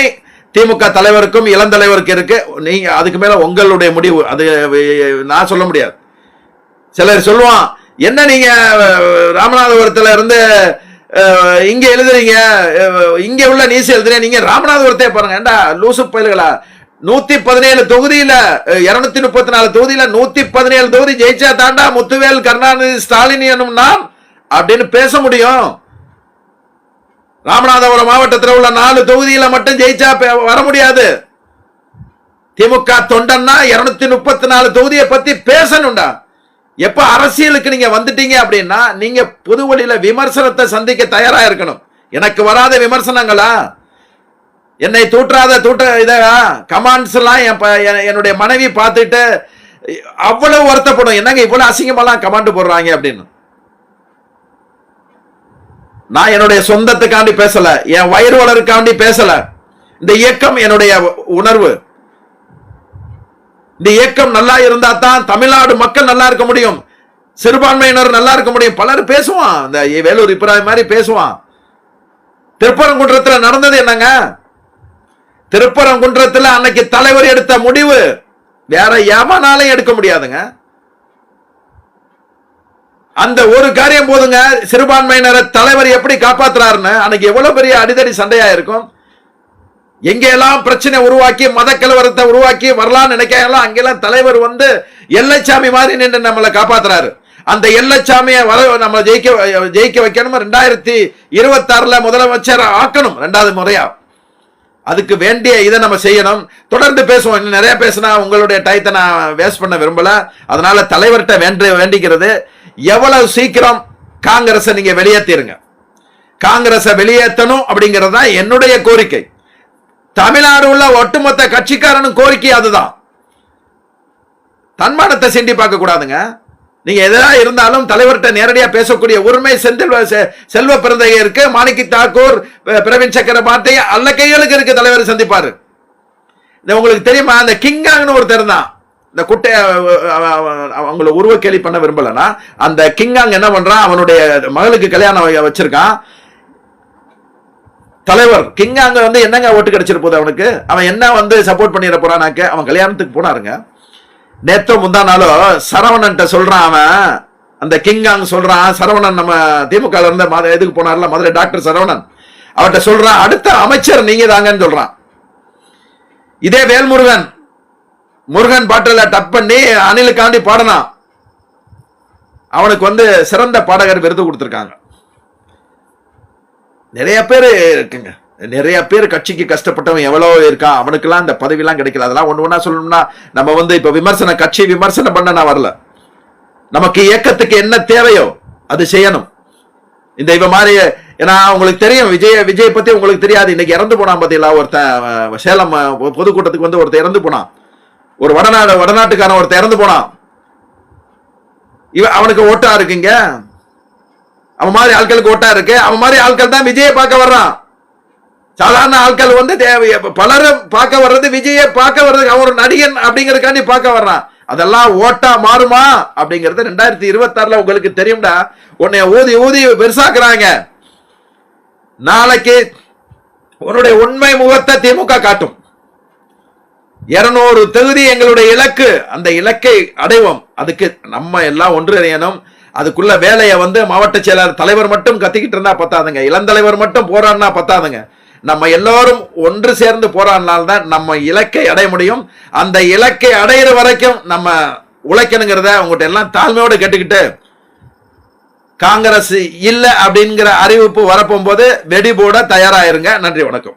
Speaker 1: திமுக தலைவருக்கும் இளம் தலைவருக்கு இருக்கு. நீங்க அதுக்கு மேல உங்களுடைய முடிவு, அது நான் சொல்ல முடியாது. சிலர் சொல்லுவான், என்ன நீங்க ராமநாதபுரத்துல இருந்து இங்க எழுதுறீங்க, இங்க உள்ள நீசி எழுதுறீங்க, நீங்க ராமநாதபுரத்தே பாருங்க. ஏண்டா லூசு பயல்களா? 117 தொகுதியில 234 தொகுதியில 117 தொகுதி ஜெயிச்சா தாண்டா முத்துவேல் கருணாநிதி ஸ்டாலின் என்னும் நான் அப்படின்னு பேச முடியும். ராமநாதபுரம் மாவட்டத்தில் உள்ள 4 தொகுதியில மட்டும் ஜெயிச்சா வர முடியாது. திமுக தொண்டன்னா 234 தொகுதியை பத்தி பேசணும்டா. எப்ப அரசியலுக்கு நீங்க வந்துட்டீங்க அப்படின்னா நீங்க பொது வழியில விமர்சனத்தை சந்திக்க தயாரா இருக்கணும். எனக்கு வராத விமர்சனங்களா, என்னை தூற்றாத கமாண்ட்ஸ் எல்லாம் என்னுடைய மனைவி பார்த்துட்டு அவ்வளவு வருத்தப்படும், என்னங்க இவ்வளவு அசிங்கமெல்லாம் கமாண்ட் போடுறாங்க அப்படின்னு. நான் என்னுடைய சொந்தத்துக்காண்டி பேசல, என் வயிறு வளருக்காண்டி பேசல. இந்த இயக்கம் என்னுடைய உணர்வு. இந்த இயக்கம் நல்லா இருந்தா தான் தமிழ்நாடு மக்கள் நல்லா இருக்க முடியும், சிறுபான்மையினர் நல்லா இருக்க முடியும். பலர் பேசுவான், இந்த வேலூர் இப்ராஹிம் மாதிரி பேசுவான். திருப்பரங்குன்றத்தில் நடந்தது என்னங்க? திருப்பரங்குன்றத்தில் அன்னைக்கு தலைவர் எடுத்த முடிவு வேற எவனாலையும் எடுக்க முடியாதுங்க. அந்த ஒரு காரியம் போதுங்க, சிறுபான்மையினரை தலைவர் எப்படி காப்பாத்துறாருன்னு. அன்னைக்கு எவ்வளவு பெரிய அடிதடி சண்டையா இருக்கும். எங்கெல்லாம் பிரச்சனை உருவாக்கி மத கலவரத்தை உருவாக்கி வரலான்னு நினைக்கலாம், அங்கெல்லாம் தலைவர் வந்து எல்லைச்சாமி மாதிரி நின்று நம்மளை காப்பாத்துறாரு. அந்த எல்லைச்சாமியை நம்ம ஜெயிக்க வைக்கணும். 2026 முதலமைச்சர் ஆக்கணும் 2வது முறையா. அதுக்கு வேண்டிய இதை நம்ம செய்யணும். தொடர்ந்து பேசுவோம். இன்னும் நிறைய பேசினா உங்களுடைய டயத்தை நான் வேஸ்ட் பண்ண விரும்பல. அதனால தலைவர்கிட்ட வேண்டிக்கிறது, எவ்வளவு சீக்கிரம் காங்கிரஸை நீங்க வெளியேற்றிருங்க. காங்கிரஸை வெளியேற்றணும் அப்படிங்கிறது தான் என்னுடைய கோரிக்கை. தமிழ்நாடு உள்ள ஒட்டுமொத்த கட்சிக்காரனும் கோரிக்கை அதுதான். தன்மானத்தை சிண்டி பார்க்க கூடாதுங்க. நீங்க எதா இருந்தாலும் தலைவர்கிட்ட நேரடியா பேசக்கூடிய உரிமை செல்வ பிறந்தகை இருக்கு, மாணிக்க தாக்கூர், பிரவீன் சக்கரவர்த்தி அல்ல கைகளுக்கு இருக்கு. தலைவர் சந்திப்பாரு. உங்களுக்கு தெரியுமா, அந்த கிங்காங்னு ஒருத்தர் தான் இந்த குட்டை அவங்கள உருவ கேலி பண்ண விரும்பலன்னா, அந்த கிங்காங் என்ன பண்றான், அவனுடைய மகளுக்கு கல்யாணம் வச்சிருக்கான். தலைவர் கிங்காங்க வந்து என்னங்க ஓட்டு கிடைச்சிரு போது அவனுக்கு, அவன் என்ன வந்து சப்போர்ட் பண்ணிட போறானாக்க. அவன் கல்யாணத்துக்கு போனாருங்க. நேத்தோ முந்தா நாளோ சரவணன் சொல்றான், அவன் அந்த கிங்காங் சொல்றான், சரவணன் நம்ம திமுக இருந்த எதுக்கு போனார்ல மதுரை டாக்டர் சரவணன், அவர்கிட்ட சொல்றான் அடுத்த அமைச்சர் நீங்க தாங்கன்னு சொல்றான். இதே வேல்முருகன் முருகன் பாட்டில டப் பண்ணி அனிலுக்காண்டி பாடனான், அவனுக்கு வந்து சிறந்த பாடகர் விருது கொடுத்திருக்காங்க. நிறைய பேர் இருக்குங்க, நிறைய பேர் கட்சிக்கு கஷ்டப்பட்டவன் எவ்வளவு இருக்கா, அவனுக்கெல்லாம் இந்த பதவியெல்லாம் கிடைக்கல. அதெல்லாம் ஒண்ணு ஒண்ணா சொல்லணும்னா நம்ம வந்து இப்ப கட்சி விமர்சனம் பண்ண நான் வரல. நமக்கு இயக்கத்துக்கு என்ன தேவையோ அது செய்யணும். இந்த இவ மாதிரி, ஏன்னா உங்களுக்கு தெரியும் விஜய் பத்தி உங்களுக்கு தெரியாது. இன்னைக்கு இறந்து போனான் பாத்தீங்களா ஒருத்தன், சேலம் பொதுக்கூட்டத்துக்கு வந்து ஒருத்தர் இறந்து போனான், ஒரு வடநாட்டுக்கான ஒருத்தர் இறந்து போனான். அவனுக்கு ஓட்டா இருக்குங்க, அவன் மாதிரி ஆட்களுக்கு ஓட்டா இருக்கு. அவன் மாதிரி ஆட்கள் தான் விஜயை பார்க்க வர்றான். சாதாரண ஆட்கள் வந்து பலரும் பார்க்க வர்றது விஜயை பார்க்க வர்றது, அவன் ஒரு நடிகன் அப்படிங்கறதுக்காண்டி பார்க்க வர்றான். அதெல்லாம் ஓட்டா மாறுமா அப்படிங்கறது 2026 உங்களுக்கு தெரியும்டா. உன்னை ஊதி ஊதி பெருசாக்குறாங்க. நாளைக்கு உன்னுடைய உண்மை முகத்தை திமுக காட்டும். 200 தொகுதி எங்களுடைய இலக்கு, அந்த இலக்கை அடைவோம். அதுக்கு நம்ம எல்லாம் ஒன்றிணையணும். அதுக்குள்ள வேலையை வந்து மாவட்ட செயலாளர் தலைவர் மட்டும் கத்திக்கிட்டு இருந்தா பத்தாதுங்க, இளந்தலைவர் மட்டும் போராடினா பத்தாதுங்க. நம்ம எல்லாரும் ஒன்று சேர்ந்து போராடினால்தான் நம்ம இலக்கை அடைய முடியும். அந்த இலக்கை அடையிற வரைக்கும் நம்ம உழைக்கணுங்கிறத உங்கள்கிட்ட எல்லாம் தாழ்மையோடு கேட்டுக்கிட்டு, காங்கிரஸ் இல்ல அப்படிங்கிற அறிவிப்பு வரப்போகும்போது வெடி போட தயாராயிருங்க. நன்றி, வணக்கம்.